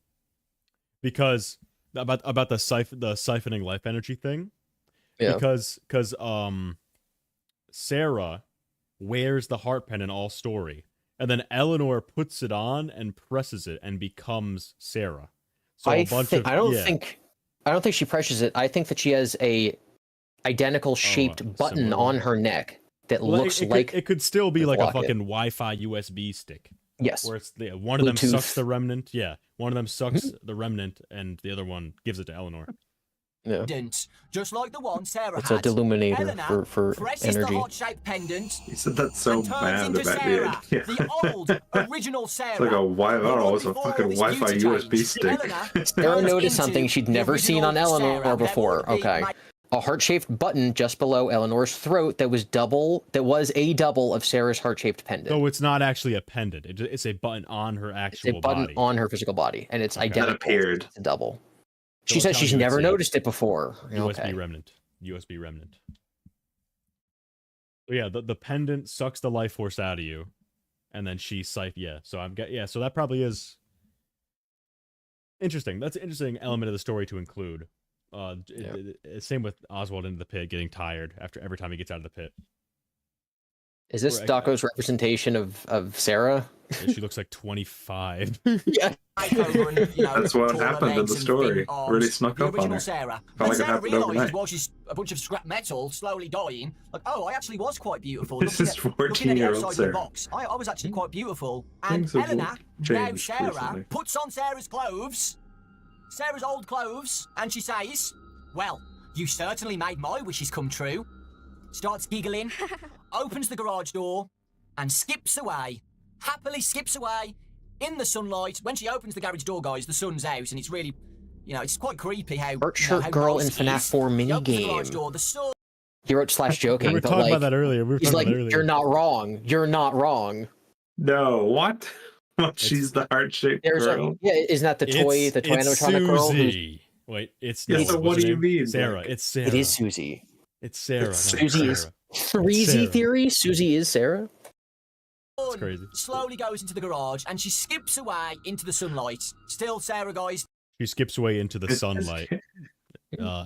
because about the siphoning life energy thing. Yeah. Because Sarah wears the heart pendant all story, and then Eleanor puts it on and presses it and becomes Sarah. So I don't think she presses it. I think that she has a identical shaped button similar. on her neck that looks like it could still be like a locket. fucking Wi-Fi USB stick. Yes. Where it's one of them Bluetooth. sucks the remnant. Yeah, one of them sucks the remnant, and the other one gives it to Eleanor. Yeah. Just like the one Sarah It's had. a deluminator Eleanor for presses energy. the heart-shaped pendant. He said that so and turns bad into about Sarah, the the old original Sarah. It's like a I don't know, it's a fucking Wi-Fi USB stick. Sarah noticed something she'd never seen on Eleanor before. Okay. A heart-shaped button just below Eleanor's throat that was a double of Sarah's heart-shaped pendant. No, it's not actually a pendant. It's a button on her actual It's a button body. on her physical body, and it's identical. That appeared. It's a double. So She it says tells she's you never it's a noticed it before. USB Okay. remnant. USB remnant. So yeah, the pendant sucks the life force out of you, and then she So so that probably is interesting. That's an interesting element of the story to include. Same with Oswald into the pit getting tired every time he gets out of the pit. Is this Daco's representation of Sarah? Yeah, she looks like 25. Yeah. That's what happened in the story. Really snuck up on her. Sarah. Felt like it Sarah happened realised overnight. while she's a bunch of scrap metal slowly dying, like, oh, I actually was quite beautiful. This is looking at the 14-year-old outside of Sarah. the box, I was actually quite beautiful. And Things have Eleanor, now changed Sarah, recently. puts on Sarah's clothes, Sarah's old clothes, and she says, well, you certainly made my wishes come true. Starts giggling, opens the garage door, and skips away. Happily skips away in the sunlight. When she opens the garage door, guys, the sun's out, and it's really, it's quite creepy how. Art shirt girl in FNaF 4 minigame. He wrote /joking, We were but talking like, about that earlier. he's like, you're not wrong. You're not wrong. No, what? She's the heart-shaped girl. Isn't that the toy animatronic girl? Wait, it's Yeah, so what do you mean? Sarah. Like, it's Sarah. It is Susie. It's Sarah. Susie is 3Z theory. Susie is Sarah. That's crazy. Slowly goes into the garage and she skips away into the sunlight. Still Sarah, guys. She skips away into the sunlight.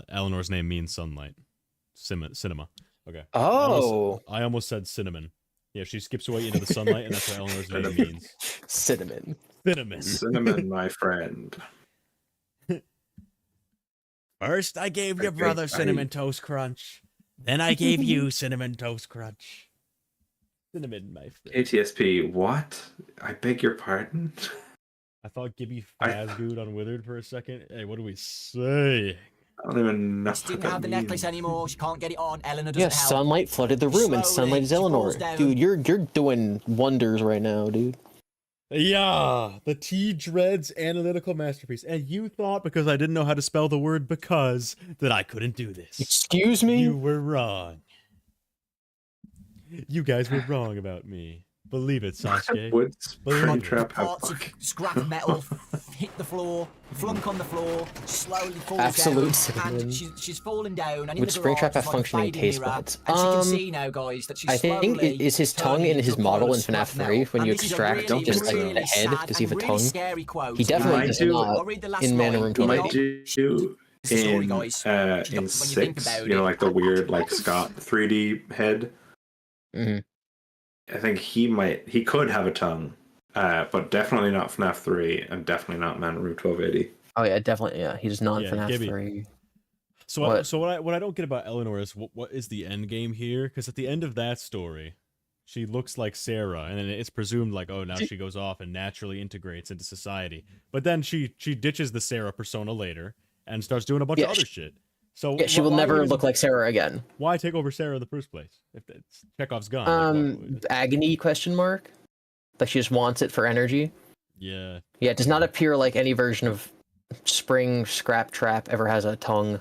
Eleanor's name means sunlight. Cinema. Okay. Oh. I almost said cinnamon. Yeah, she skips away into the sunlight, and that's what Eleanor's name means. Cinnamon. Cinnamon. Cinnamon, my friend. First, I gave your brother Cinnamon Toast Crunch. Then I gave you Cinnamon Toast Crunch. Cinnamon, my friend. ATSP, what? I beg your pardon? I thought Gibby Fazgood on Withered for a second. Hey, what do we say? I don't even know. She didn't have the necklace anymore. She can't get it on. Eleanor doesn't Yeah, help. sunlight flooded the room, and sunlight is Eleanor. Dude, you're doing wonders right now, dude. Yeah, the T-Dreads analytical masterpiece. And you thought because I didn't know how to spell the word because that I couldn't do this. Excuse me? You were wrong. You guys were wrong about me. Believe it, Sasuke. Would Believe Springtrap Parts have of scrap metal hit the floor, flunk on the floor, slowly falls Absolute down, cinnamon. and she's falling down. And Would in the Springtrap garage, have there's like a functioning fading taste mirror, buds? And she can see now, guys, that she's I think slowly is his tongue turning in his into a model pile in of scrap FNaF metal. 3 when you And this is a extract really, just like really the head? sad Does he have a and tongue? really scary quote. He definitely does not I'll read the last in Mana line. Room You might 20. do Story, in guys. in When you think 6, about you know, it. like the weird like Scott 3D head. Mm-hmm. I think he could have a tongue, but definitely not FNAF 3 and definitely not Man Room 1280. Oh yeah, definitely. Yeah, he's not Yeah, FNAF Gibby. 3. So what I don't get about Eleanor is what is the end game here? Because at the end of that story, she looks like Sarah, and then it's presumed like, oh, now she goes off and naturally integrates into society. But then she ditches the Sarah persona later and starts doing a bunch of other shit. So Yeah, she will never look like Sarah again. Why take over Sarah in the first place if it's Chekhov's gun? Agony question mark. Like she just wants it for energy. Yeah. Yeah, it does not appear like any version of Spring Scrap Trap ever has a tongue.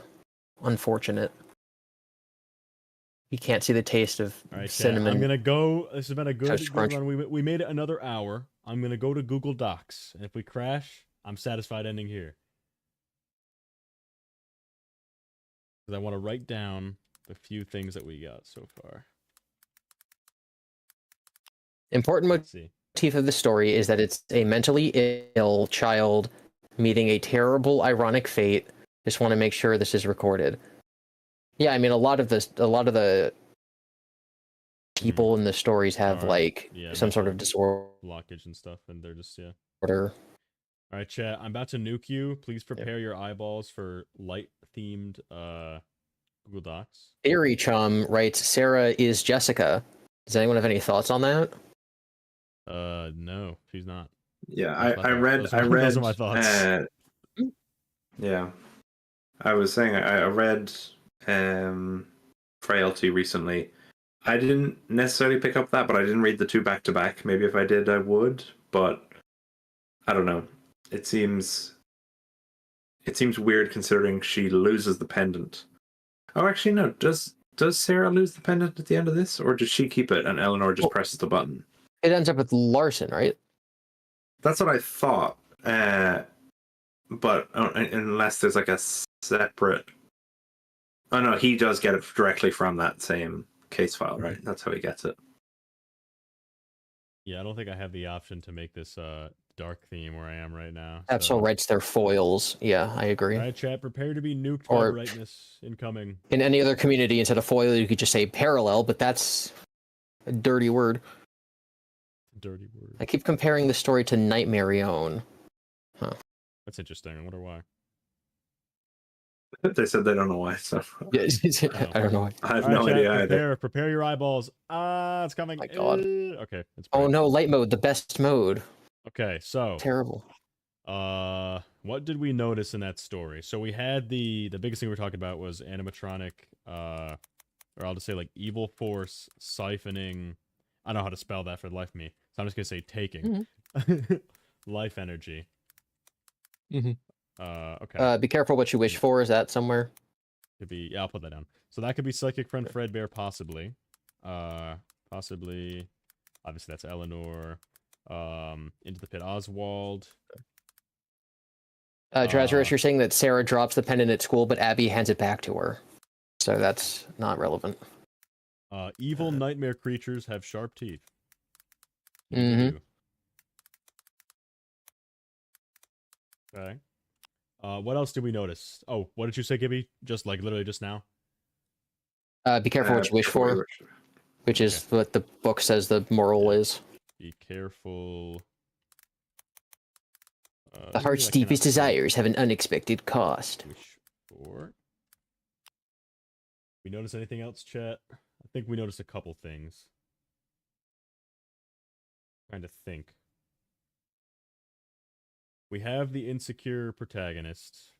Unfortunate. You can't see the taste of cinnamon. Chat, I'm gonna go. This has been a good crunch. run. We made it another hour. I'm gonna go to Google Docs, and if we crash, I'm satisfied ending here. Because I want to write down the few things that we got so far. Important motif of the story is that it's a mentally ill child meeting a terrible, ironic fate. Just want to make sure this is recorded. Yeah, I mean, a lot of the people in the stories have some sort of disorder, blockage and stuff, and they're just order. All right, chat. I'm about to nuke you. Please prepare your eyeballs for light-themed Google Docs. Theory Chum writes, Sarah is Jessica. Does anyone have any thoughts on that? No, she's not. Yeah, I read. Those are my thoughts. Yeah, I was saying I read Frailty recently. I didn't necessarily pick up that, but I didn't read the two back to back. Maybe if I did, I would. But I don't know. It seems weird considering she loses the pendant. Oh, actually, no. Does Sarah lose the pendant at the end of this, or does she keep it and Eleanor just presses the button? It ends up with Larson, right? That's what I thought. But unless there's like a separate. Oh no, he does get it directly from that same case file, right? That's how he gets it. Yeah, I don't think I have the option to make this dark theme where I am right now. Absol writes their foils. Yeah, I agree. All right, chat, prepare to be nuked by brightness incoming. In any other community, instead of foil, you could just say parallel, but that's a dirty word. Dirty word. I keep comparing the story to Nightmare-ion. Huh. That's interesting. I wonder why. They said they don't know why, so I don't know why. I have no idea either. Prepare your eyeballs. It's coming. My God. Okay. Oh no, light mode, the best mode. Okay, so terrible. What did we notice in that story? So we had the biggest thing we were talking about was animatronic, or I'll just say like evil force siphoning. I don't know how to spell that for the life of me, so I'm just gonna say taking life energy. Okay. Be careful what you wish for. Is that somewhere? Could be. Yeah, I'll put that down. So that could be psychic friend Fredbear, possibly. Possibly. Obviously, that's Eleanor. Into the pit Oswald. Drazarus, you're saying that Sarah drops the pendant at school, but Abby hands it back to her. So that's not relevant. Evil nightmare creatures have sharp teeth. Okay. What else did we notice? Oh, what did you say, Gibby? Just like literally just now? Be careful what you wish for, which is what the book says the moral is. Be careful. The heart's deepest desires have an unexpected cost. Wish for. We notice anything else, chat? I think we noticed a couple things. Trying to think. We have the insecure protagonist.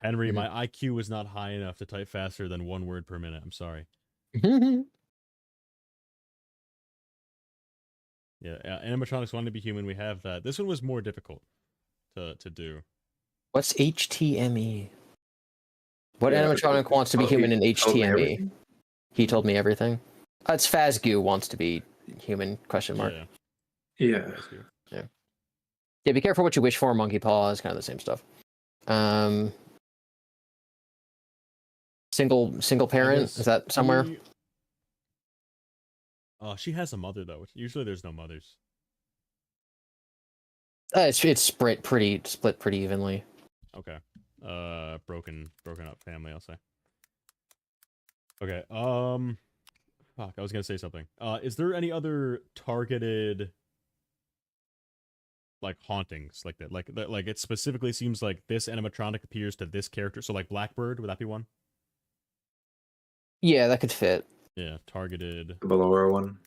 Henry, my IQ was not high enough to type faster than 1 word per minute. I'm sorry. Yeah, animatronics wanting to be human. We have that. This one was more difficult to do. What's HTME? What animatronic wants to be human in HTME? He told me everything. It's Fazbear wants to be human, question mark. Yeah. Yeah, be careful what you wish for, Monkey Paw is kind of the same stuff. Single parent, is that somewhere? She has a mother though. Usually there's no mothers. It's split pretty evenly. Okay. Broken up family, I'll say. Okay. Fuck, I was gonna say something. Is there any other targeted like hauntings like that? Like it specifically seems like this animatronic appears to this character. So like Blackbird, would that be one? Yeah, that could fit. Yeah, targeted. The Ballora one.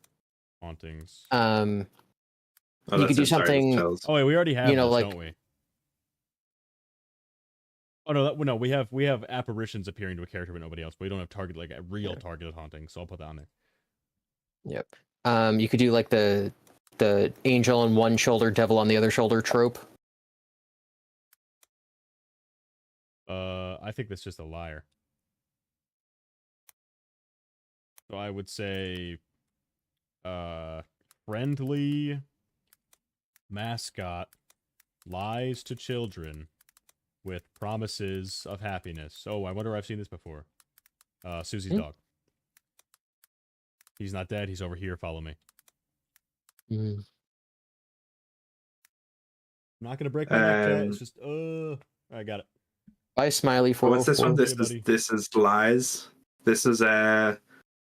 Hauntings. You could do something. Oh wait, we already have this, don't we? Oh no, no, we have apparitions appearing to a character but nobody else. But we don't have target like a real targeted haunting, so I'll put that on there. Yep. You could do like the angel on one shoulder, devil on the other shoulder trope. I think that's just a liar. So I would say, friendly mascot lies to children with promises of happiness. Oh, I wonder if I've seen this before. Susie's dog. He's not dead. He's over here. Follow me. Mm. I'm not gonna break my neck, chat. It's just, I got it. Bye, Smiley. What's this one? This buddy. is lies. This is the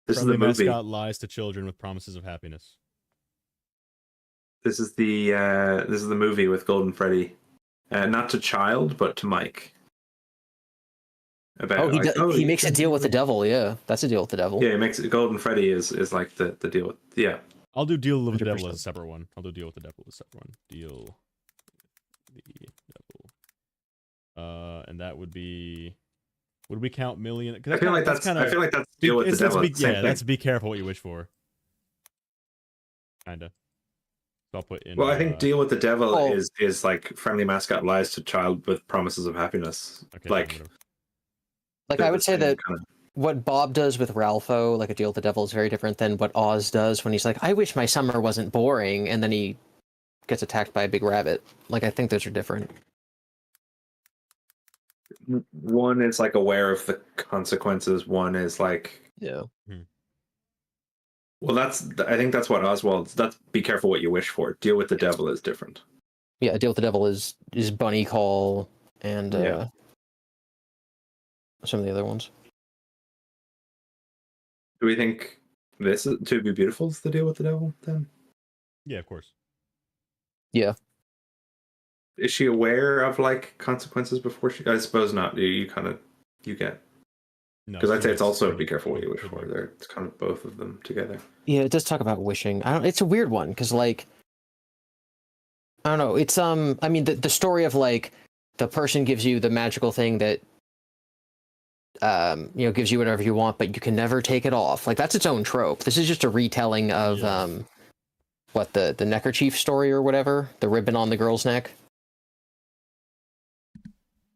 Friendly movie. mascot lies to children with promises of happiness. This is the movie with Golden Freddy. Not to Child, but to Mike. About he makes a deal with the devil. Yeah, that's a deal with the devil. Yeah, he makes it. Golden Freddy is like the deal with I'll do deal with the 100%. devil as a separate one. Deal with the devil as a separate one. Deal with the devil. And that would be. Would we count million? I feel like that's kind of. I feel like that's deal with the devil. That's be careful what you wish for. Kinda. So I'll put in. Well, I think deal with the devil is like friendly mascot lies to child with promises of happiness. Okay, like I would say that what Bob does with Ralpho, like a deal with the devil, is very different than what Oz does when he's like, I wish my summer wasn't boring, and then he gets attacked by a big rabbit. Like, I think those are different. One is like aware of the consequences. One is like, yeah. Well, I think that's what Oswald's. That's be careful what you wish for. Deal with the devil is different. Yeah, deal with the devil is Bunny Call and some of the other ones. Do we think this is To Be Beautiful is the deal with the devil then? Yeah, of course. Yeah. Is she aware of like consequences before she? I suppose not. You get. Because I'd say it's also be careful what you wish for. There, it's kind of both of them together. Yeah, it does talk about wishing. It's a weird one because like, I don't know. It's I mean the story of like the person gives you the magical thing that gives you whatever you want, but you can never take it off. Like that's its own trope. This is just a retelling of what the neckerchief story or whatever, the ribbon on the girl's neck.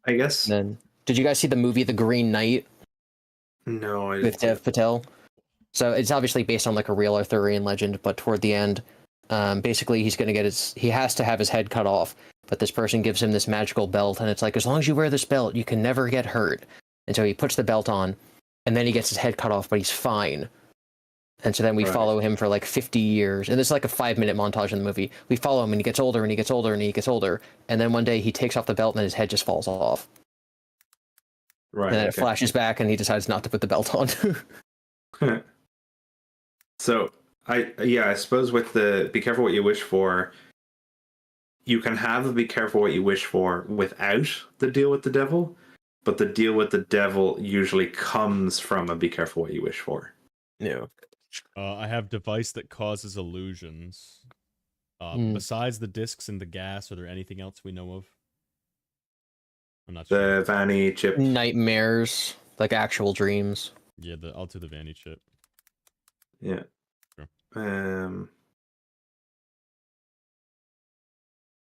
I guess. And then, did you guys see the movie The Green Knight? No, I didn't. With Dev Patel. So it's obviously based on like a real Arthurian legend, but toward the end, basically he has to have his head cut off, but this person gives him this magical belt, and it's like, as long as you wear this belt, you can never get hurt. And so he puts the belt on, and then he gets his head cut off, but he's fine. And so then we follow him for like 50 years. And this is like a 5-minute montage in the movie. We follow him, and he gets older, and he gets older, and he gets older. And then one day he takes off the belt, and his head just falls off. Right. And then it flashes back, and he decides not to put the belt on. So, I suppose with the be careful what you wish for, you can have a be careful what you wish for without the deal with the devil, but the deal with the devil usually comes from a be careful what you wish for. Yeah. I have device that causes illusions. Besides the discs and the gas, are there anything else we know of? I'm not sure. The Vanny chip. Nightmares, like actual dreams. Yeah, I'll do the Vanny chip. Yeah. Sure.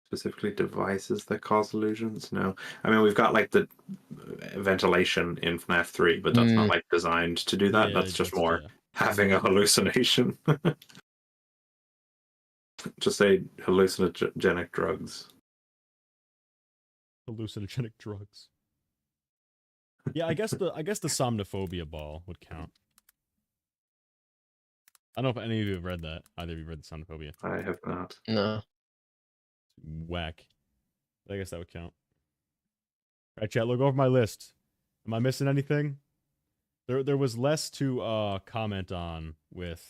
Specifically devices that cause illusions? No. I mean, we've got like the ventilation in FNaF 3, but that's not like designed to do that. Yeah, that's just more having a hallucination. Just say hallucinogenic drugs. Hallucinogenic drugs. Yeah, I guess the somnophobia ball would count. I don't know if any of you have read that. Either of you read the somnophobia? I have not. No. Whack. I guess that would count. All right, chat, look over my list. Am I missing anything? There was less to comment on with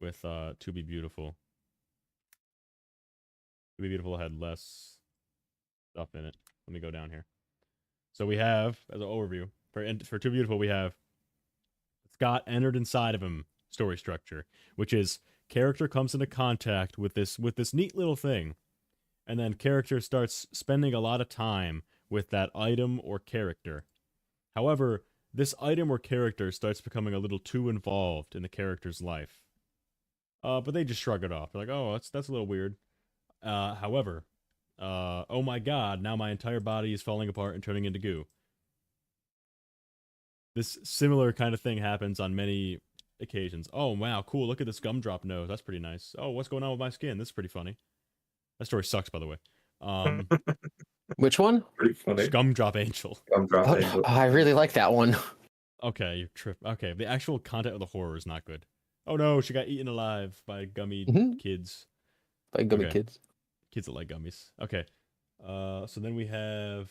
To Be Beautiful. To Be Beautiful had less stuff in it. Let me go down here. So we have, as an overview, for To Be Beautiful, we have Scott entered inside of him story structure, which is character comes into contact with this neat little thing, and then character starts spending a lot of time with that item or character. However, this item or character starts becoming a little too involved in the character's life. But they just shrug it off. They're like, oh, that's a little weird. However, oh my god, now my entire body is falling apart and turning into goo. This similar kind of thing happens on many occasions. Oh, wow, cool, look at this gumdrop nose. That's pretty nice. Oh, what's going on with my skin? This is pretty funny. That story sucks, by the way. Which one? Pretty funny. Gumdrop Angel. Gumdrop Oh, Angel. I really like that one. Okay, you're okay, the actual content of the horror is not good. Oh no, she got eaten alive by gummy kids. By gummy Okay. kids. Kids that like gummies. Okay. So then we have...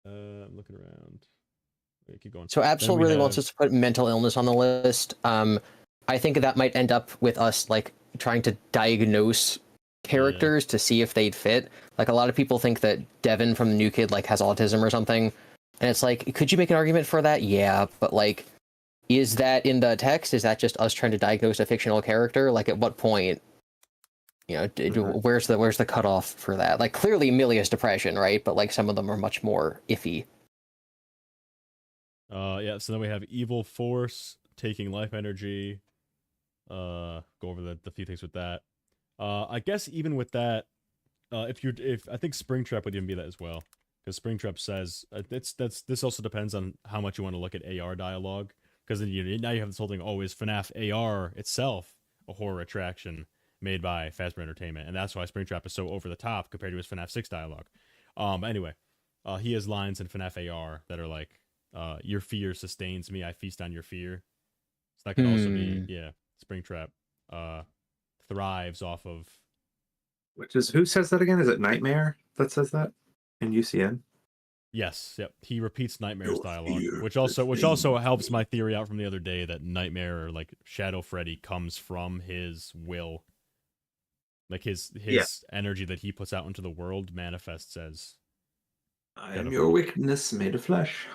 I'm looking around. Wait, keep going. So Absol really wants us to put mental illness on the list. I think that might end up with us like trying to diagnose characters to see if they'd fit. Like a lot of people think that Devin from the New Kid like has autism or something. And it's like, could you make an argument for that? Yeah, but like, is that in the text? Is that just us trying to diagnose a fictional character? Like at what point, you know, where's the cutoff for that? Like clearly Amelia's depression, right? But like some of them are much more iffy. Yeah, so then we have evil force, taking life energy. Go over the few things with that. I guess even with that, if I think Springtrap would even be that as well, because Springtrap says this also depends on how much you want to look at AR dialogue, because now you have this whole thing. Oh, is FNaF AR itself a horror attraction made by Fazbear Entertainment, and that's why Springtrap is so over the top compared to his FNaF 6 dialogue. Anyway, he has lines in FNaF AR that are like, "Your fear sustains me. I feast on your fear." So that could also be Springtrap thrives off of. Which is, who says that again? Is it Nightmare that says that in UCN? Yes, yep. He repeats Nightmare's dialogue, which also helps my theory out from the other day that Nightmare, or like Shadow Freddy, comes from his will. Like his energy that he puts out into the world manifests as, I am your wickedness made of flesh.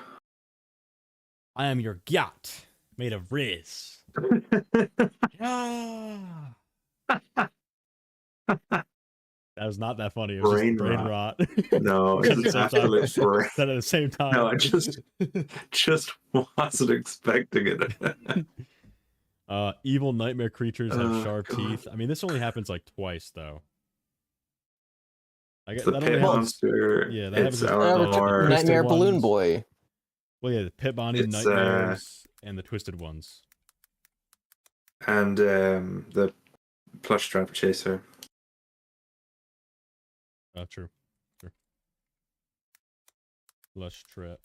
I am your gyat made of riz. That was not that funny. It was Brain just brain rot. No, it's absolute brain. Said at the same time. No, I just wasn't expecting it. Evil nightmare creatures have sharp teeth. I mean, this only happens like twice, though. I guess the pit monster. Yeah, that it's happens. Nightmare Balloon Boy. Well, yeah, the Pit Bonnie nightmares and the Twisted Ones. And the plush trap chaser. True. Plush trap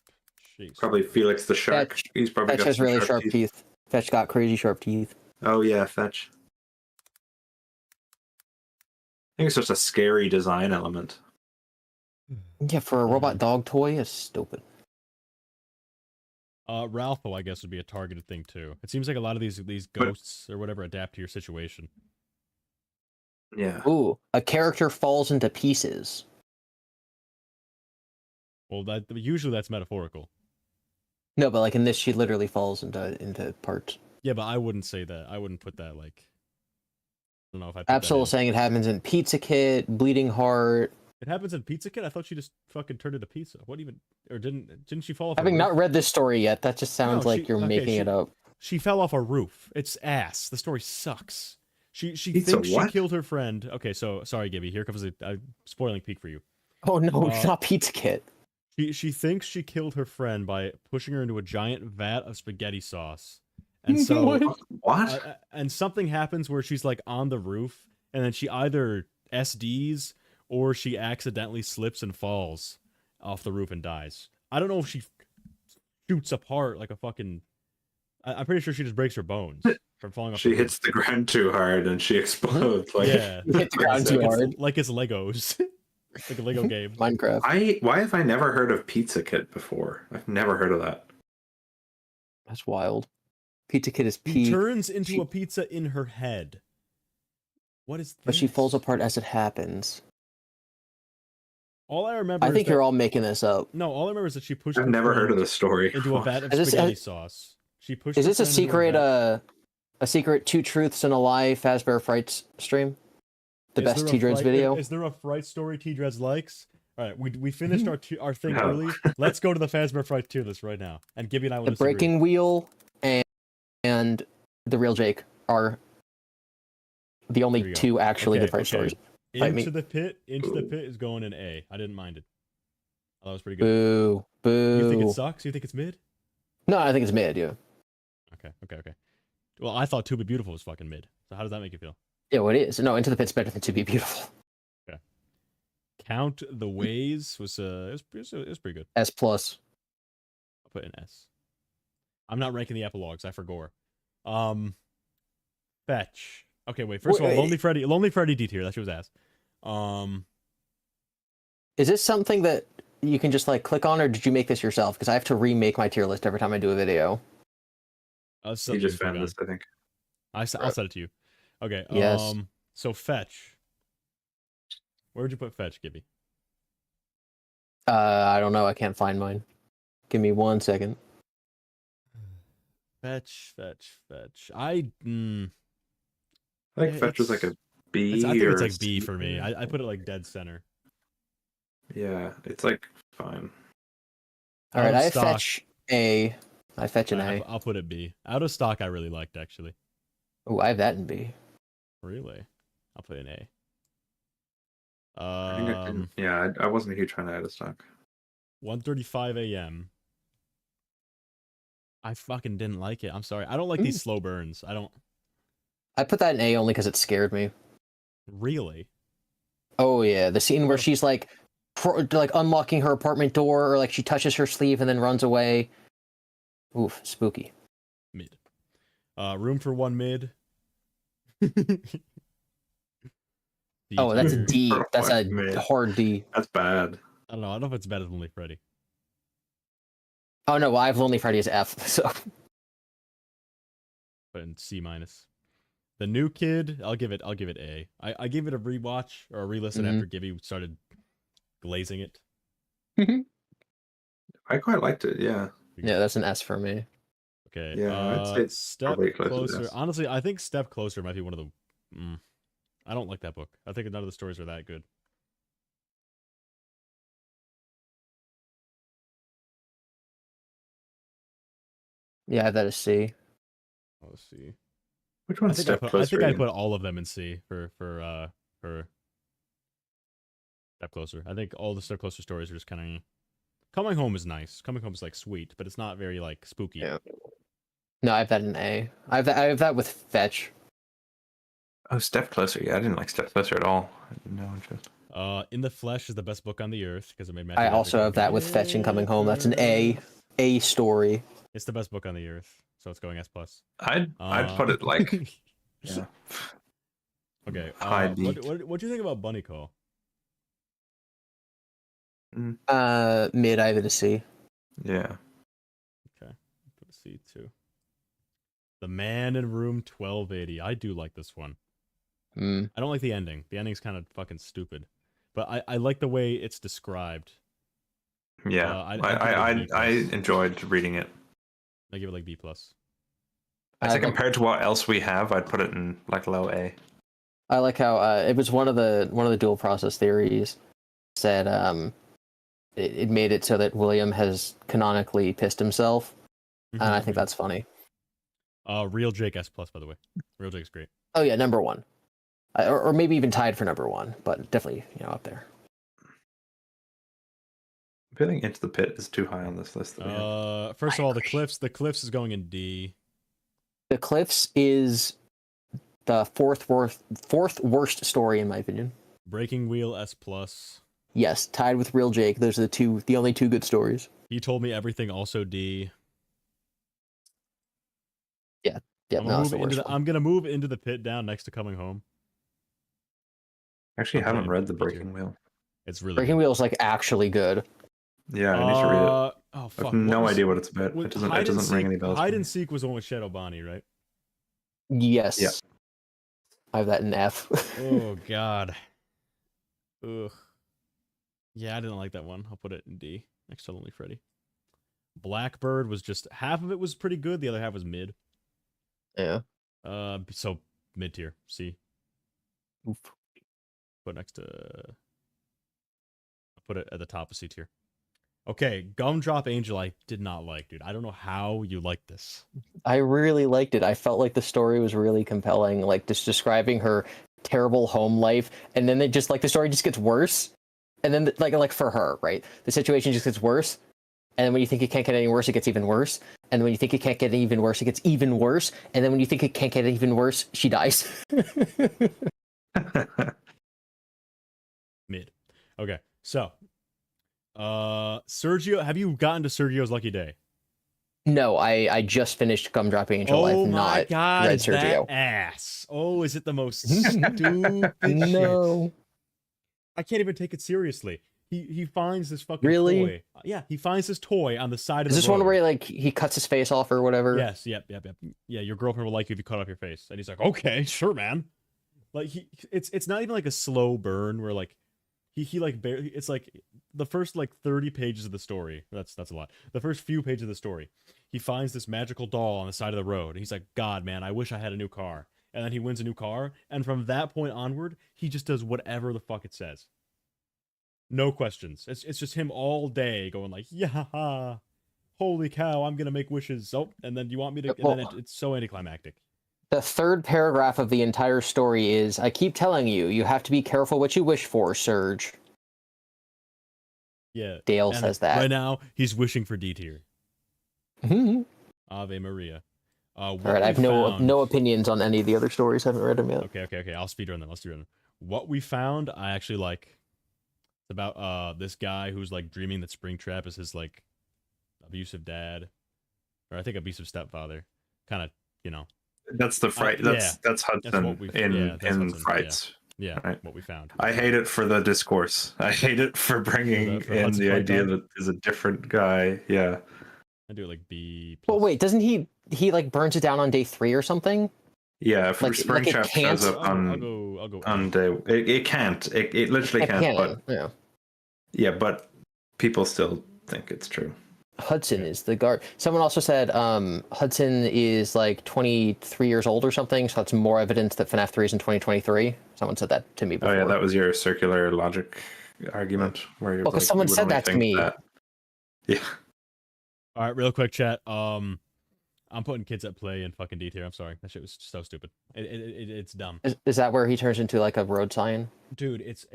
chaser. Probably Felix the Shark. Fetch. He's probably Fetch got has some really sharp teeth. Fetch got crazy sharp teeth. Oh yeah, Fetch. I think it's just a scary design element. Yeah, for a robot dog toy, it's stupid. Ralpho, I guess, would be a targeted thing too. It seems like a lot of these ghosts or whatever adapt to your situation. Yeah. Ooh, a character falls into pieces. Well, usually that's metaphorical. No, but like in this, she literally falls into parts. Yeah, but I wouldn't say that. I wouldn't put that like. I don't know if I. Absol saying it happens in Pizza Kit, Bleeding Heart. It happens in Pizza Kit. I thought she just fucking turned into pizza. What even? Or didn't she fall off? Having not read this story yet, that just sounds like you're making it up. She fell off a roof. It's ass. The story sucks. She thinks she killed her friend. Okay, so sorry, Gibby. Here comes a spoiling peek for you. Oh no, it's not Pizza Kit. She thinks she killed her friend by pushing her into a giant vat of spaghetti sauce. And so what? And something happens where she's like on the roof, and then she either SDs or she accidentally slips and falls off the roof and dies. I don't know if she shoots apart like a fucking. I'm pretty sure she just breaks her bones from falling off. She hits the ground too hard and she explodes. Like, yeah, hit the ground too hard. Like it's Legos, like a Lego game. Minecraft. Why have I never heard of Pizza Kit before? I've never heard of that. That's wild. Pizza Kit is She turns into a pizza in her head. What is this? But she falls apart as it happens. All I remember. I think you're all making this up. No, all I remember is that she pushed. I've never heard of this story. Into a vat of spaghetti sauce. She pushed. Is this a secret? A secret 2 truths and a lie Fazbear Frights stream? The Is best there a T-Dreads Fright- video. Is there a Fright story T-Dreads likes? All right, we finished our thing No. early. Let's go to the Fazbear Frights tier list right now, and Gibby and I will The disagree. Breaking Wheel and the Real Jake are the There only you go. two actually good Fright Okay. stories. Fight me. Into the Pit is going in A. I didn't mind it. I thought it was pretty good. Boo. Boo. You think it sucks? You think it's mid? No, I think it's mid, yeah. Okay. Well, I thought To Be Beautiful was fucking mid. So how does that make you feel? Yeah, well, it is. No, Into the Pit's better than To Be Beautiful. Okay. Count the Ways was it was pretty good. S plus. I'll put an S. I'm not ranking the epilogues. I forgot. Fetch. Okay, wait. First of all, Lonely Freddy D tier. That shit was ass. Is this something that you can just like click on, or did you make this yourself? Because I have to remake my tier list every time I do a video. You just found this, I think. I'll set it to you. Okay. Yes. So Fetch. Where would you put Fetch, Gibby? I don't know. I can't find mine. Give me 1 second. Fetch. I think Fetch was like a B. I think it's like C. B for me. I put it like dead center. Yeah, it's like fine. All right, I have Fetch A. I Fetch an A. I'll put it B. Out of stock, I really liked actually. Oh, I have that in B. Really? I'll put an A. I think I didn't. Yeah, I wasn't a huge fan of Out of Stock. 1:35 a.m. I fucking didn't like it. I'm sorry. I don't like these slow burns. I don't. I put that in A only because it scared me. Really? Oh yeah, the scene where she's like unlocking her apartment door, or like she touches her sleeve and then runs away. Oof, spooky. Mid. Room for One mid. Oh, that's a D. That's a Mid. hard D. That's bad. I don't know. I don't know if it's better than Lonely Freddy. Oh no, well, I have Lonely Freddy as F. So. But in C minus. The New Kid, I'll give it A. I gave it a rewatch or a re-listen after Gibby started glazing it. I quite liked it. Yeah. Yeah, that's an S for me. Okay. Yeah, I'd say it's Step probably close to Closer. this. Honestly, I think Step Closer might be one of the. I don't like that book. I think none of the stories are that good. Yeah, I have that as C. Let's see. Which one's Step Closer? I think I put all of them in C for Step Closer. I think all the Step Closer stories are just kind of. Coming Home is nice. Coming Home is like sweet, but it's not very like spooky. Yeah. No, I have that in A. I have that with Fetch. Oh, Step Closer. Yeah, I didn't like Step Closer at all. No interest. In the Flesh is the best book on the earth because it made. I also have that with Fetch and Coming Home. That's an A story. It's the best book on the earth, so it's going S plus. I'd put it like. Yeah. Okay. High D. What do you think about Bunny Call? Mid. I have it as C. Yeah. Okay. Put a C too. The Man in Room 1280. I do like this one. I don't like the ending. The ending's kind of fucking stupid, but I like the way it's described. Yeah. I enjoyed reading it. I give it like B plus. I'd say compared to what else we have, I'd put it in like low A. I like how it was one of the dual process theories said it made it so that William has canonically pissed himself, and I think that's funny. Real Jake S plus, by the way. Real Jake's great. Oh yeah, number one, or maybe even tied for number one, but definitely up there. I'm feeling Into the Pit is too high on this list. First of all, The Cliffs is going in D. The Cliffs is the fourth worst story in my opinion. Breaking Wheel S plus. Yes, tied with Real Jake. Those are the only two good stories. He Told Me Everything, also D. Yeah, I'm gonna move Into the Pit down next to Coming Home. Actually, I haven't read the Breaking Wheel. It's really Breaking Wheel is like actually good. Yeah, I need to read it. Oh fuck! I have no idea what it's about. It doesn't ring any bells. Hide and Seek was the one with Shadow Bonnie, right? Yes. Yeah. I have that in F. Oh god. Ugh. Yeah, I didn't like that one. I'll put it in D next to Lonely Freddy. Blackbird was just half of it was pretty good. The other half was mid. Yeah. So mid tier. C. Oof. Put next to. I'll put it at the top of C tier. Okay, Gumdrop Angel I did not like, dude. I don't know how you like this. I really liked it. I felt like the story was really compelling, like just describing her terrible home life, and then it just like the story just gets worse, and then like for her, right? The situation just gets worse, and then when you think it can't get any worse, it gets even worse, and when you think it can't get even worse, it gets even worse, and then when you think it can't get even worse, she dies. Mid. Okay, so Sergio, have you gotten to Sergio's Lucky Day? No, I just finished Gumdrop Angel. Oh I've my not god, read is Sergio. that ass? Oh, is it the most stupid No. shit? I can't even take it seriously. He finds this fucking Really? toy. Yeah, he finds this toy on the side of Is the this road. one where like he cuts his face off or whatever? Yes, yep. Yeah, your girlfriend will like you if you cut off your face. And he's like, okay, sure, man. Like it's not even like a slow burn where like he like barely. It's like the first like 30 pages of the story. That's a lot. The first few pages of the story, he finds this magical doll on the side of the road. And he's like, God, man, I wish I had a new car. And then he wins a new car. And from that point onward, he just does whatever the fuck it says. No questions. It's just him all day going like, yeah, holy cow, I'm gonna make wishes. Oh, and then you want me to? And then it's so anticlimactic. The third paragraph of the entire story is, I keep telling you, you have to be careful what you wish for, Serge. Yeah. Dale says that. Right now, he's wishing for D tier. Mm-hmm. Ave Maria. All right, I have no opinions on any of the other stories. I haven't read them yet. Okay. I'll speedrun them. Let's speedrun them. What we found, I actually like. It's about this guy who's like dreaming that Springtrap is his like abusive dad, or I think abusive stepfather. Kind of, you know. That's the fright. That's Hudson in Frights. Yeah, right. What we found. I hate it for the discourse. I hate it for bringing in the idea that there's a different guy. Yeah. I do it like B. Well, wait, doesn't he like burns it down on day 3 or something? Yeah, if like, Springtrap shows up I'll go on day. It can't. It literally can't. But yeah, but people still think it's true. Hudson is the guard. Someone also said Hudson is like 23 years old or something, so that's more evidence that FNaF 3 is in 2023. Someone said that to me before. Oh yeah, that was your circular logic argument where you're because someone said that to me. Yeah. All right, real quick, chat. I'm putting Kids at Play in fucking D tier. I'm sorry, that shit was so stupid. It's dumb. Is that where he turns into like a road sign? Dude, it's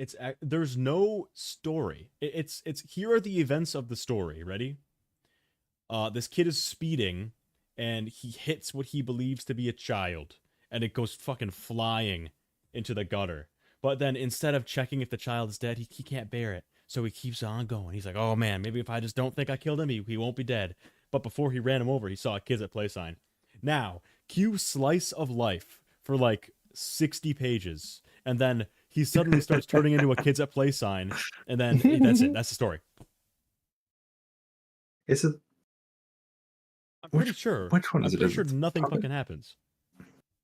there's no story. It's here are the events of the story. Ready? This kid is speeding, and he hits what he believes to be a child, and it goes fucking flying into the gutter. But then instead of checking if the child is dead, he can't bear it. So he keeps on going. He's like, oh man, maybe if I just don't think I killed him, he won't be dead. But before he ran him over, he saw a Kids at Play sign. Now, cue slice of life for like 60 pages. And then he suddenly starts turning into a Kids at Play sign. And then that's it. That's the story. Is it? I'm pretty sure. Which one is it? I'm pretty sure nothing fucking happens.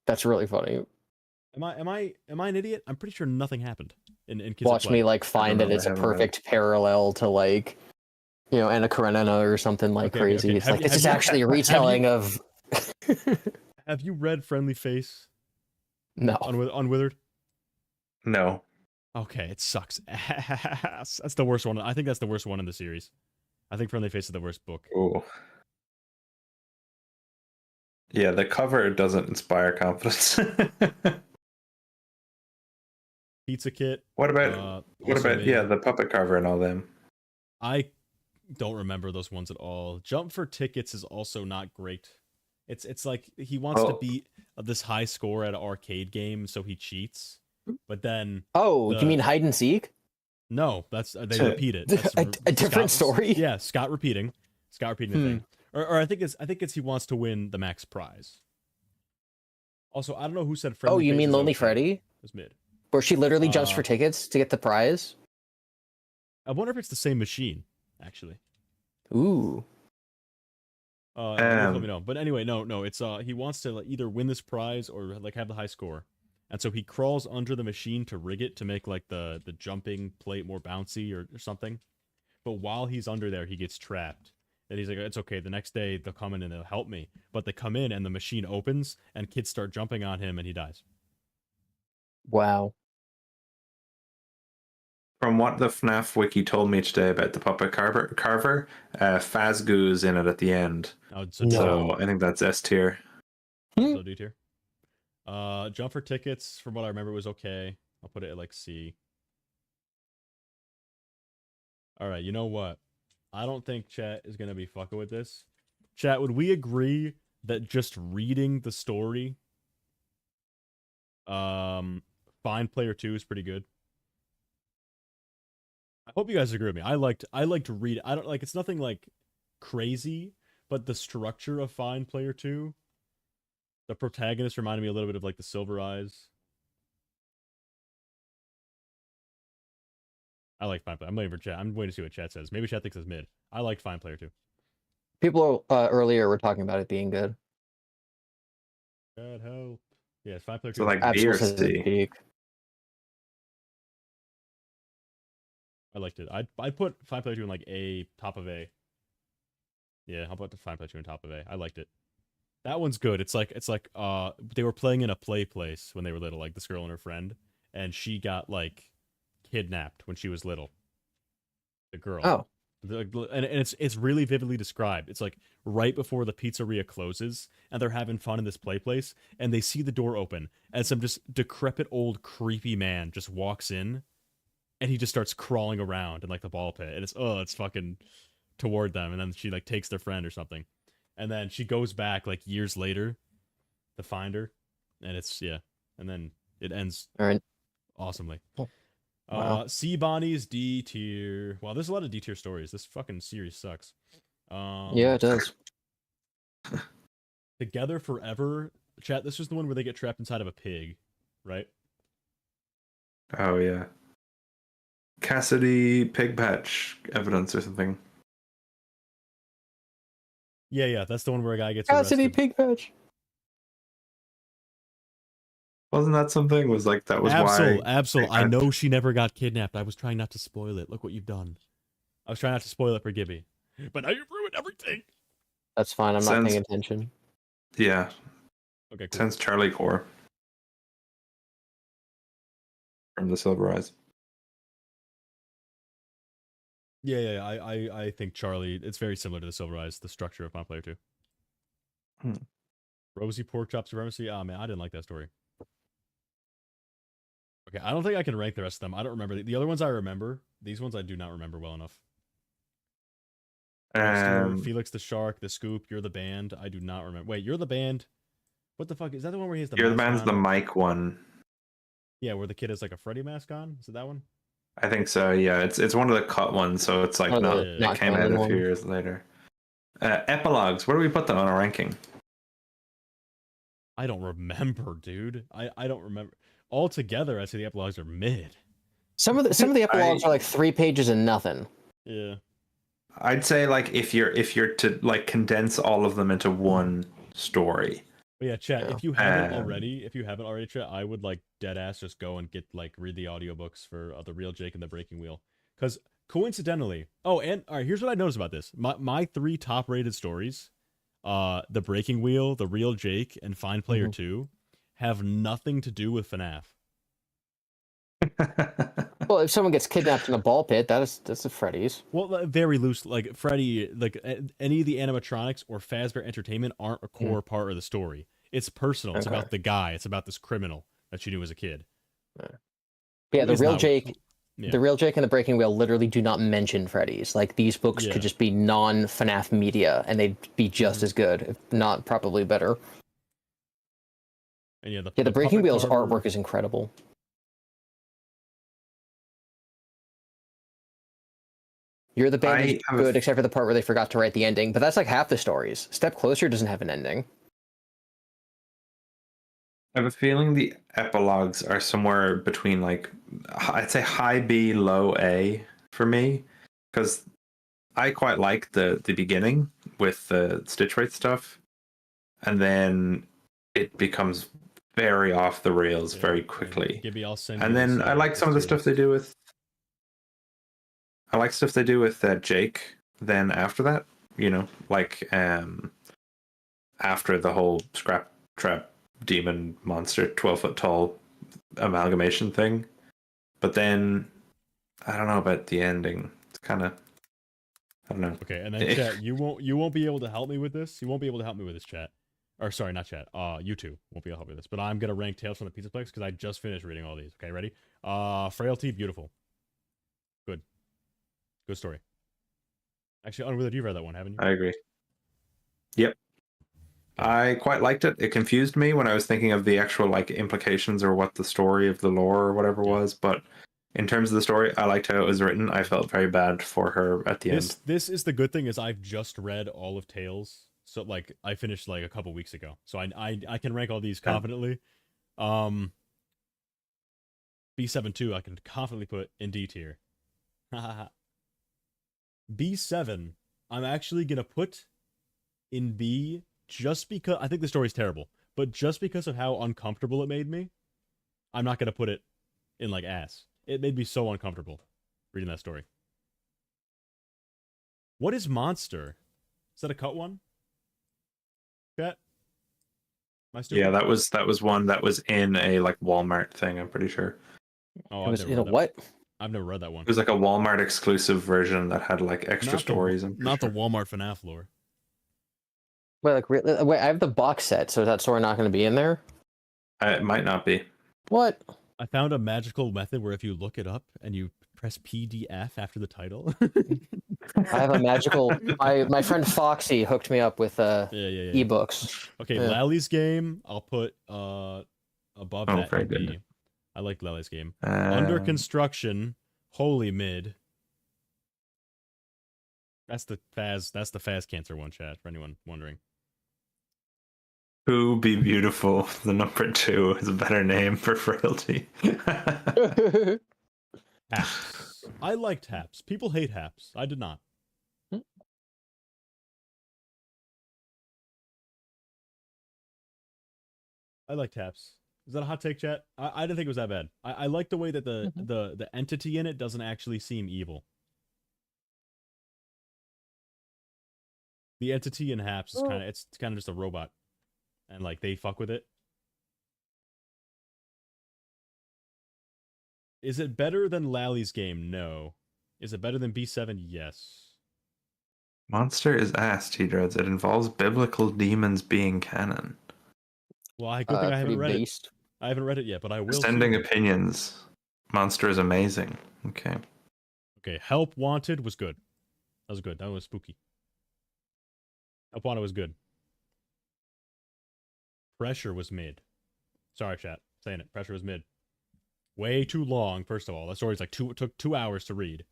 That's really funny. Am I an idiot? I'm pretty sure nothing happened in Kids Watch at Play. me like find that it's a perfect parallel to like, you know, Anna Karenina or something like crazy. Okay. It's like this is actually a retelling of. Have you read Friendly Face? No. Unwithered? No. Okay, it sucks ass. That's the worst one. I think that's the worst one in the series. I think Friendly Face is the worst book. Ooh. Yeah, the cover doesn't inspire confidence. Pizza Kit. What about the puppet carver and all them? I don't remember those ones at all. Jump for Tickets is also not great. It's like he wants to beat this high score at an arcade game, so he cheats. But then you mean hide and seek? No, that's they repeat it. That's a different story. Yeah, Scott repeating the thing. Or I think it's he wants to win the max prize. Also, I don't know who said Friendly. Oh, you mean Lonely Freddy? It's mid. Where she literally jumps for tickets to get the prize? I wonder if it's the same machine, actually. Ooh. Let me know. But anyway, no, it's he wants to like, either win this prize or like have the high score. And so he crawls under the machine to rig it to make like the jumping plate more bouncy or something. But while he's under there, he gets trapped. And he's like, it's okay, the next day they'll come in and they'll help me. But they come in and the machine opens and kids start jumping on him and he dies. Wow. From what the FNaF wiki told me today about the puppet carver, Fazgoo's in it at the end. Oh, so So I think that's S tier. So D tier. Jump for tickets. From what I remember, was okay. I'll put it at like C. All right, you know what? I don't think chat is gonna be fucking with this. Chat, would we agree that just reading the story, Find Player 2 is pretty good? I hope you guys agree with me. I like to read. I don't like, it's nothing like crazy, but the structure of Find Player 2, the protagonist reminded me a little bit of like the Silver Eyes. I like Find Player. I'm waiting for chat. I'm waiting to see what chat says. Maybe chat thinks it's mid. I like Find Player 2. People earlier were talking about it being good. God help. Yeah, Find Player 2. So like B or C. I liked it. I'd put Find Player 2 in like A, top of A. Yeah, I'll put the Find Player 2 in top of A. I liked it. That one's good. It's like they were playing in a place when they were little, like this girl and her friend, and she got like kidnapped when she was little. The girl. Oh. And it's really vividly described. It's like right before the pizzeria closes, and they're having fun in this place, and they see the door open, and some just decrepit old creepy man just walks in, and he just starts crawling around in like the ball pit, and it's fucking toward them, and then she like takes their friend or something, and then she goes back like years later to find her, and and then it ends All right. awesomely. Wow. C Bonnie's D tier. Wow, there's a lot of D tier stories. This fucking series sucks. Yeah, it does. Together Forever. Chat, this is the one where they get trapped inside of a pig, right? Oh yeah. Cassidy Pig Patch evidence or something. Yeah, that's the one where a guy gets Cassidy arrested. Pig Patch. Wasn't that something? Was like that was Absol. I know she never got kidnapped. I was trying not to spoil it. Look what you've done. I was trying not to spoil it for Gibby. But now you've ruined everything. That's fine. I'm not paying attention. Yeah. Okay, cool. Since Charlie Core. From the Silver Eyes. Yeah. I think Charlie, it's very similar to the Silver Eyes, the structure of My Player 2. Rosie Pork Chop Supremacy. Oh man, I didn't like that story. Okay, I don't think I can rank the rest of them. I don't remember. The other ones I remember. These ones I do not remember well enough. Felix the Shark, The Scoop, You're the Band. I do not remember. Wait, You're the Band? What the fuck? Is that the one where he has the You're the mask Band's on? the mic one. Yeah, where the kid has like a Freddy mask on? Is it that one? I think so, yeah. It's one of the cut ones, so it's like it came out a few years later. Epilogues, where do we put them on our ranking? I don't remember, dude. I don't remember. Altogether, I'd say the epilogues are mid. Some of the epilogues are like 3 pages and nothing. Yeah. I'd say like if you're to like condense all of them into one story. But yeah, chat, if you haven't already, chat, I would like dead ass just go and read the audiobooks for The Real Jake and The Breaking Wheel. Because coincidentally, and all right, here's what I noticed about this. My 3 top rated stories, The Breaking Wheel, The Real Jake, and Find Player 2, have nothing to do with FNaF. Well, if someone gets kidnapped in a ball pit, that's a Freddy's. Well, very loose. Like Freddy, like any of the animatronics or Fazbear Entertainment aren't a core part of the story. It's personal. It's about the guy. It's about this criminal that she knew as a kid. Yeah, The Real Jake and The Breaking Wheel literally do not mention Freddy's. Like these books could just be non-FNaF media, and they'd be just as good, if not probably better. And the Breaking Wheel's artwork is incredible. You're the Band is good, except for the part where they forgot to write the ending, but that's like half the stories. Step Closer doesn't have an ending. I have a feeling the epilogues are somewhere between like, I'd say high B, low A for me, because I quite like the beginning with the Stitch Frights stuff, and then it becomes very off the rails very quickly. Gibby, I'll send and then I like some of the stuff they do with. I like stuff they do with Jake. Then after that, like after the whole Scrap Trap demon monster 12-foot tall amalgamation thing, but then I don't know about the ending. It's kind of, I don't know. Okay, and then chat, you won't be able to help me with this. You won't be able to help me with this, chat. Or sorry, not chat. You two won't be able to help me with this. But I'm gonna rank Tales from the Pizzaplex because I just finished reading all these. Okay, ready? Frailty, beautiful. Good. Good story. Actually, Unwilling, you've read that one, haven't you? I agree. Yep. I quite liked it. It confused me when I was thinking of the actual like implications or what the story of the lore or whatever was, but in terms of the story, I liked how it was written. I felt very bad for her at the end. This is the good thing is I've just read all of Tales. So like I finished like a couple weeks ago. So I can rank all these confidently. B7-2 I can confidently put in D tier. B7 I'm actually gonna put in B just because I think the story's terrible, but just because of how uncomfortable it made me, I'm not gonna put it in like ass. It made me so uncomfortable reading that story. What is Monster? Is that a cut one? Chat? Yeah, that was one that was in a like Walmart thing, I'm pretty sure. Oh, It was in a what? I've never read that one. It was like a Walmart exclusive version that had like extra stories. Not the Walmart FNaF lore. Wait, like wait, I have the box set, so is that story not going to be in there? It might not be. What? I found a magical method where if you look it up and you press PDF after the title. I have a magical. My friend Foxy hooked me up with ebooks. Okay, Lally's game. I'll put above that. Very good. I like Lally's game. Under construction. Holy mid. That's the Faz cancer one, chat, for anyone wondering. Who Be Beautiful, the number 2 is a better name for Frailty. Haps. I liked Haps. People hate Haps. I did not. I liked Haps. Is that a hot take, chat? I didn't think it was that bad. I like the way that the entity in it doesn't actually seem evil. The entity in Haps is kind of just a robot, and like they fuck with it. Is it better than Lally's game? No. Is it better than B7? Yes. Monster is ass, T-Dreads. It involves biblical demons being canon. Well, good thing I haven't read it. I haven't read it yet, but I will. Sending opinions. Monster is amazing. Okay. Okay, Help Wanted was good. That was good. That was spooky. Help Wanted was good. Pressure was mid. Sorry, chat. Saying it. Pressure was mid. Way too long, first of all. That story's like took 2 hours to read.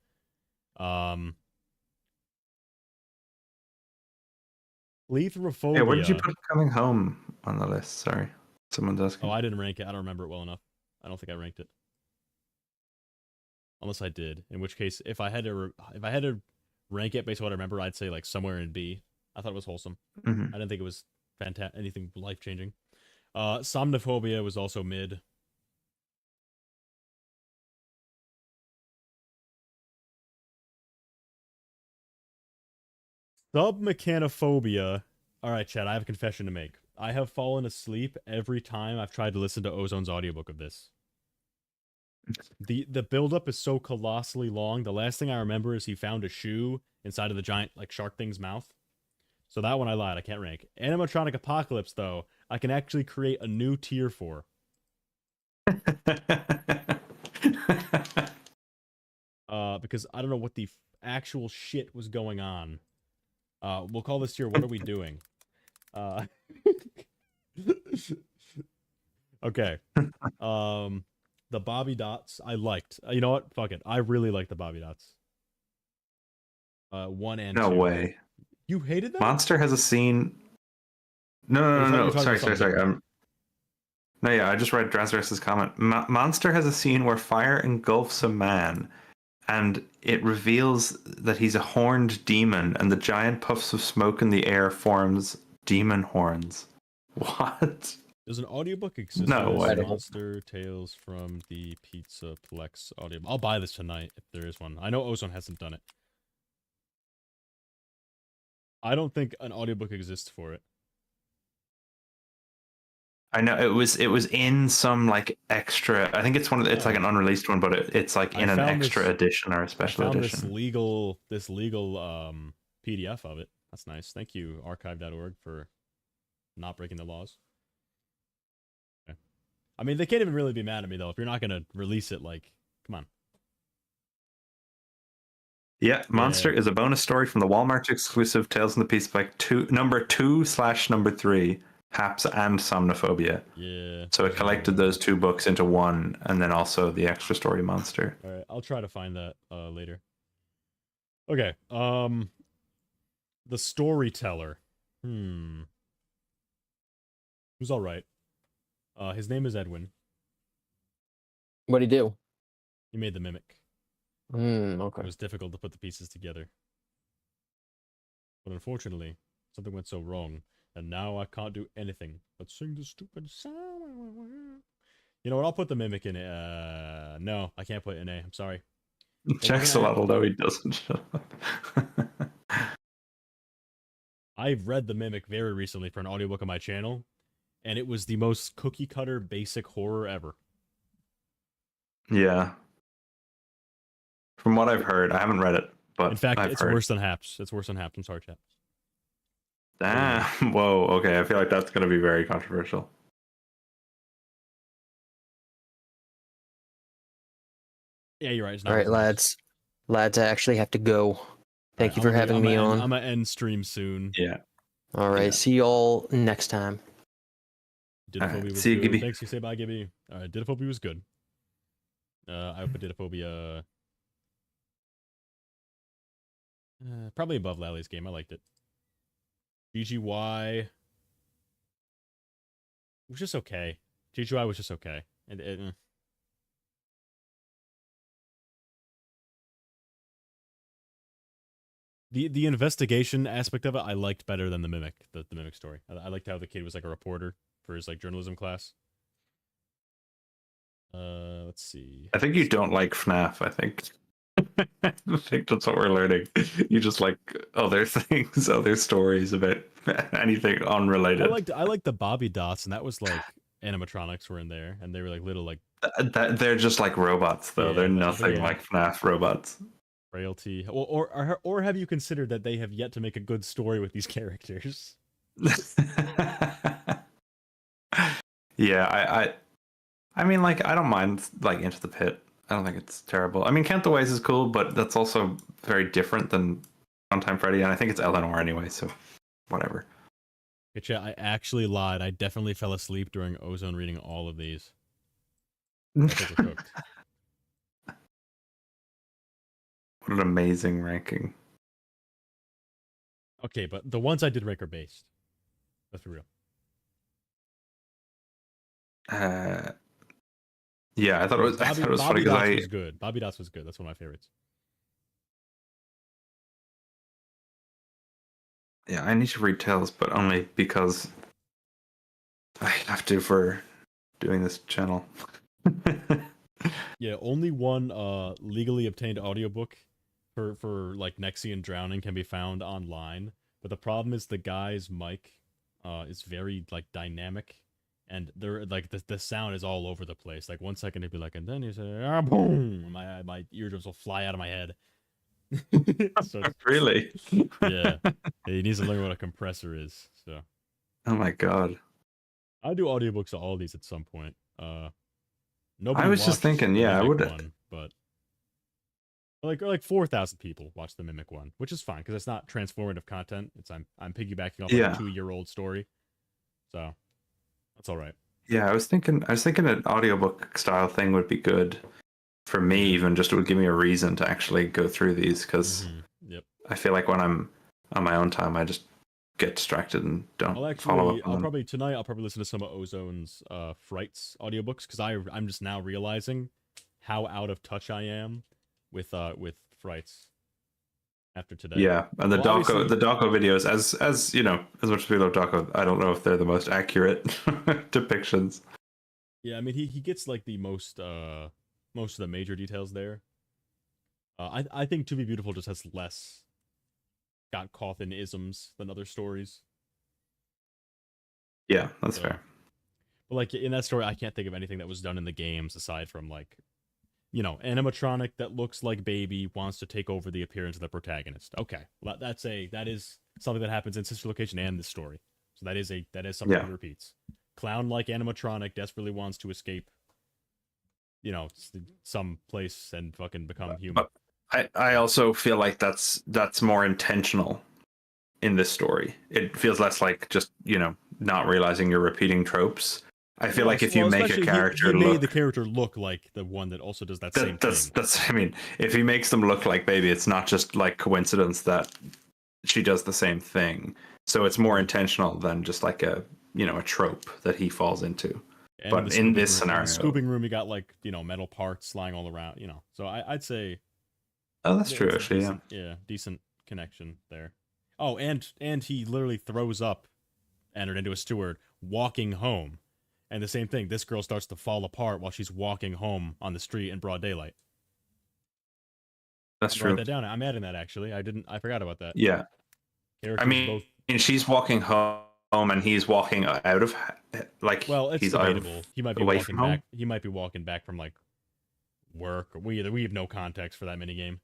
Letharophobia. Yeah, where did you put Coming Home on the list? Sorry. Someone's asking. Oh, I didn't rank it. I don't remember it well enough. I don't think I ranked it. Unless I did. In which case, if I had to rank it based on what I remember, I'd say like somewhere in B. I thought it was wholesome. Mm-hmm. I didn't think it was anything life-changing. Somnophobia was also mid. Submechanophobia. Alright, Chad, I have a confession to make. I have fallen asleep every time I've tried to listen to Ozone's audiobook of this. The build-up is so colossally long. The last thing I remember is he found a shoe inside of the giant like shark thing's mouth. So that one I lied. I can't rank. Animatronic Apocalypse, though, I can actually create a new tier for. Because I don't know what the actual shit was going on. We'll call this tier, What Are We Doing? Okay. The Bobby Dots, I liked. You know what? Fuck it. I really like the Bobby Dots. 1 and 2. No way. You hated that? Monster has a scene. No. Sorry. No, yeah, I just read Drazarus's comment. Monster has a scene where fire engulfs a man, and it reveals that he's a horned demon, and the giant puffs of smoke in the air forms demon horns. What? Does an audiobook exist? No way. Monster Tales from the Pizzaplex audiobook. I'll buy this tonight if there is one. I know Ozone hasn't done it. I don't think an audiobook exists for it. I know it was in some like extra. I think it's it's like an unreleased one, but it's like in an extra edition or a special edition. This legal PDF of it. That's nice. Thank you, archive.org, for not breaking the laws. Okay. I mean, they can't even really be mad at me though if you're not gonna release it. Like, come on. Yeah, Monster is a bonus story from the Walmart exclusive Tales in the Piece Pack number 2/3, Haps and Somnophobia. Yeah. So it collected those two books into one, and then also the extra story Monster. All right, I'll try to find that later. Okay. The Storyteller. Who's all right. His name is Edwin. What'd he do? He made the Mimic. Okay. It was difficult to put the pieces together. But unfortunately, something went so wrong, and now I can't do anything but sing the stupid song. You know what? I'll put the Mimic in it. No, I can't put it in A. I'm sorry. Jaxalot, although he doesn't. I've read the Mimic very recently for an audiobook on my channel, and it was the most cookie cutter basic horror ever. Yeah. From what I've heard, I haven't read it, but in fact, I've it's heard. worse than Haps. It's worse than Haps. I'm sorry, chat. Damn. Whoa. Okay. I feel like that's going to be very controversial. Yeah, you're right. All right, lads. Lads, I actually have to go. Thank you for having me on. I'm going to end stream soon. Yeah. All right. See y'all next time. Didophobia was see you, good. Gibby. Thanks. You say bye, Gibby. All right. Didophobia was good. I would put Didophobia probably above Lally's game. I liked it. GGY was just okay. GGY was just okay. The investigation aspect of it I liked better than the Mimic, the Mimic story. I liked how the kid was like a reporter for his like journalism class. Let's see. I think you don't like FNaF, I think. I think that's what we're learning. You just like other things, other stories about anything unrelated. I liked the Bobby Dots, and that was like animatronics were in there, and they were like little like they're just like robots though. Yeah, they're but nothing like FNaF robots. Frailty. Or have you considered that they have yet to make a good story with these characters? Yeah, I mean, like, I don't mind like Into the Pit. I don't think it's terrible. I mean, Count the Ways is cool, but that's also very different than Funtime Freddy, and I think it's Eleanor anyway, so whatever. Hey, chat, I actually lied. I definitely fell asleep during Ozone reading all of these. What an amazing ranking. Okay, but the ones I did rank are based. Let's be real. Yeah, I thought it was. I thought it was funny because was good. Bobby Dots was good. That's one of my favorites. Yeah, I need to read Tales, but only because I have to for doing this channel. Yeah, only one legally obtained audiobook for like Nexian Drowning can be found online. But the problem is the guy's mic is very like dynamic, and they're like the sound is all over the place. Like 1 second it'd be like, and then you say, ah, boom, my eardrums will fly out of my head. So, really? Yeah, he needs to learn what a compressor is. So, oh my god, I'll do audiobooks of all these at some point. I was just thinking, yeah, I would. One, but like 4,000 people watch the Mimic one, which is fine because it's not transformative content. It's I'm piggybacking off a 2-year-old story, so that's all right. Yeah, I was thinking an audiobook style thing would be good for me. Even just it would give me a reason to actually go through these because Yep. I feel like when I'm on my own time, I just get distracted and don't follow up. I'll probably listen to some of Ozone's Frights audiobooks because I'm just now realizing how out of touch I am with Frights after today. Yeah, and the Doco videos, as you know, as much as we love Doco, I don't know if they're the most accurate depictions. Yeah, I mean he gets like the most of the major details there. I think To Be Beautiful just has less got Cawthon isms than other stories. Yeah, that's fair. But like in that story, I can't think of anything that was done in the games aside from like, you know, animatronic that looks like baby wants to take over the appearance of the protagonist. Okay, well, that is something that happens in Sister Location and this story. So that is something that repeats. Clown like animatronic desperately wants to escape, you know, some place and fucking become human. But I also feel like that's more intentional in this story. It feels less like just, you know, not realizing you're repeating tropes. I feel like if you make a character he made the character look like the one that also does that same thing. That's I mean, if he makes them look like baby, it's not just like coincidence that she does the same thing. So it's more intentional than just like a, you know, a trope that he falls into. And but in this scenario, in the scooping room, you got like, you know, metal parts lying all around, you know. So I'd say, oh, that's true, actually. Decent, decent connection there. Oh, and he literally throws up, entered into a steward walking home. And the same thing, this girl starts to fall apart while she's walking home on the street in broad daylight. That's true. Write that down. I'm adding that, actually. I forgot about that. Yeah. Characters I mean, she's walking home and he's walking out of, like, well, it's he's debatable. He might be away walking from back. home? He might be walking back from like work, or we have no context for that minigame.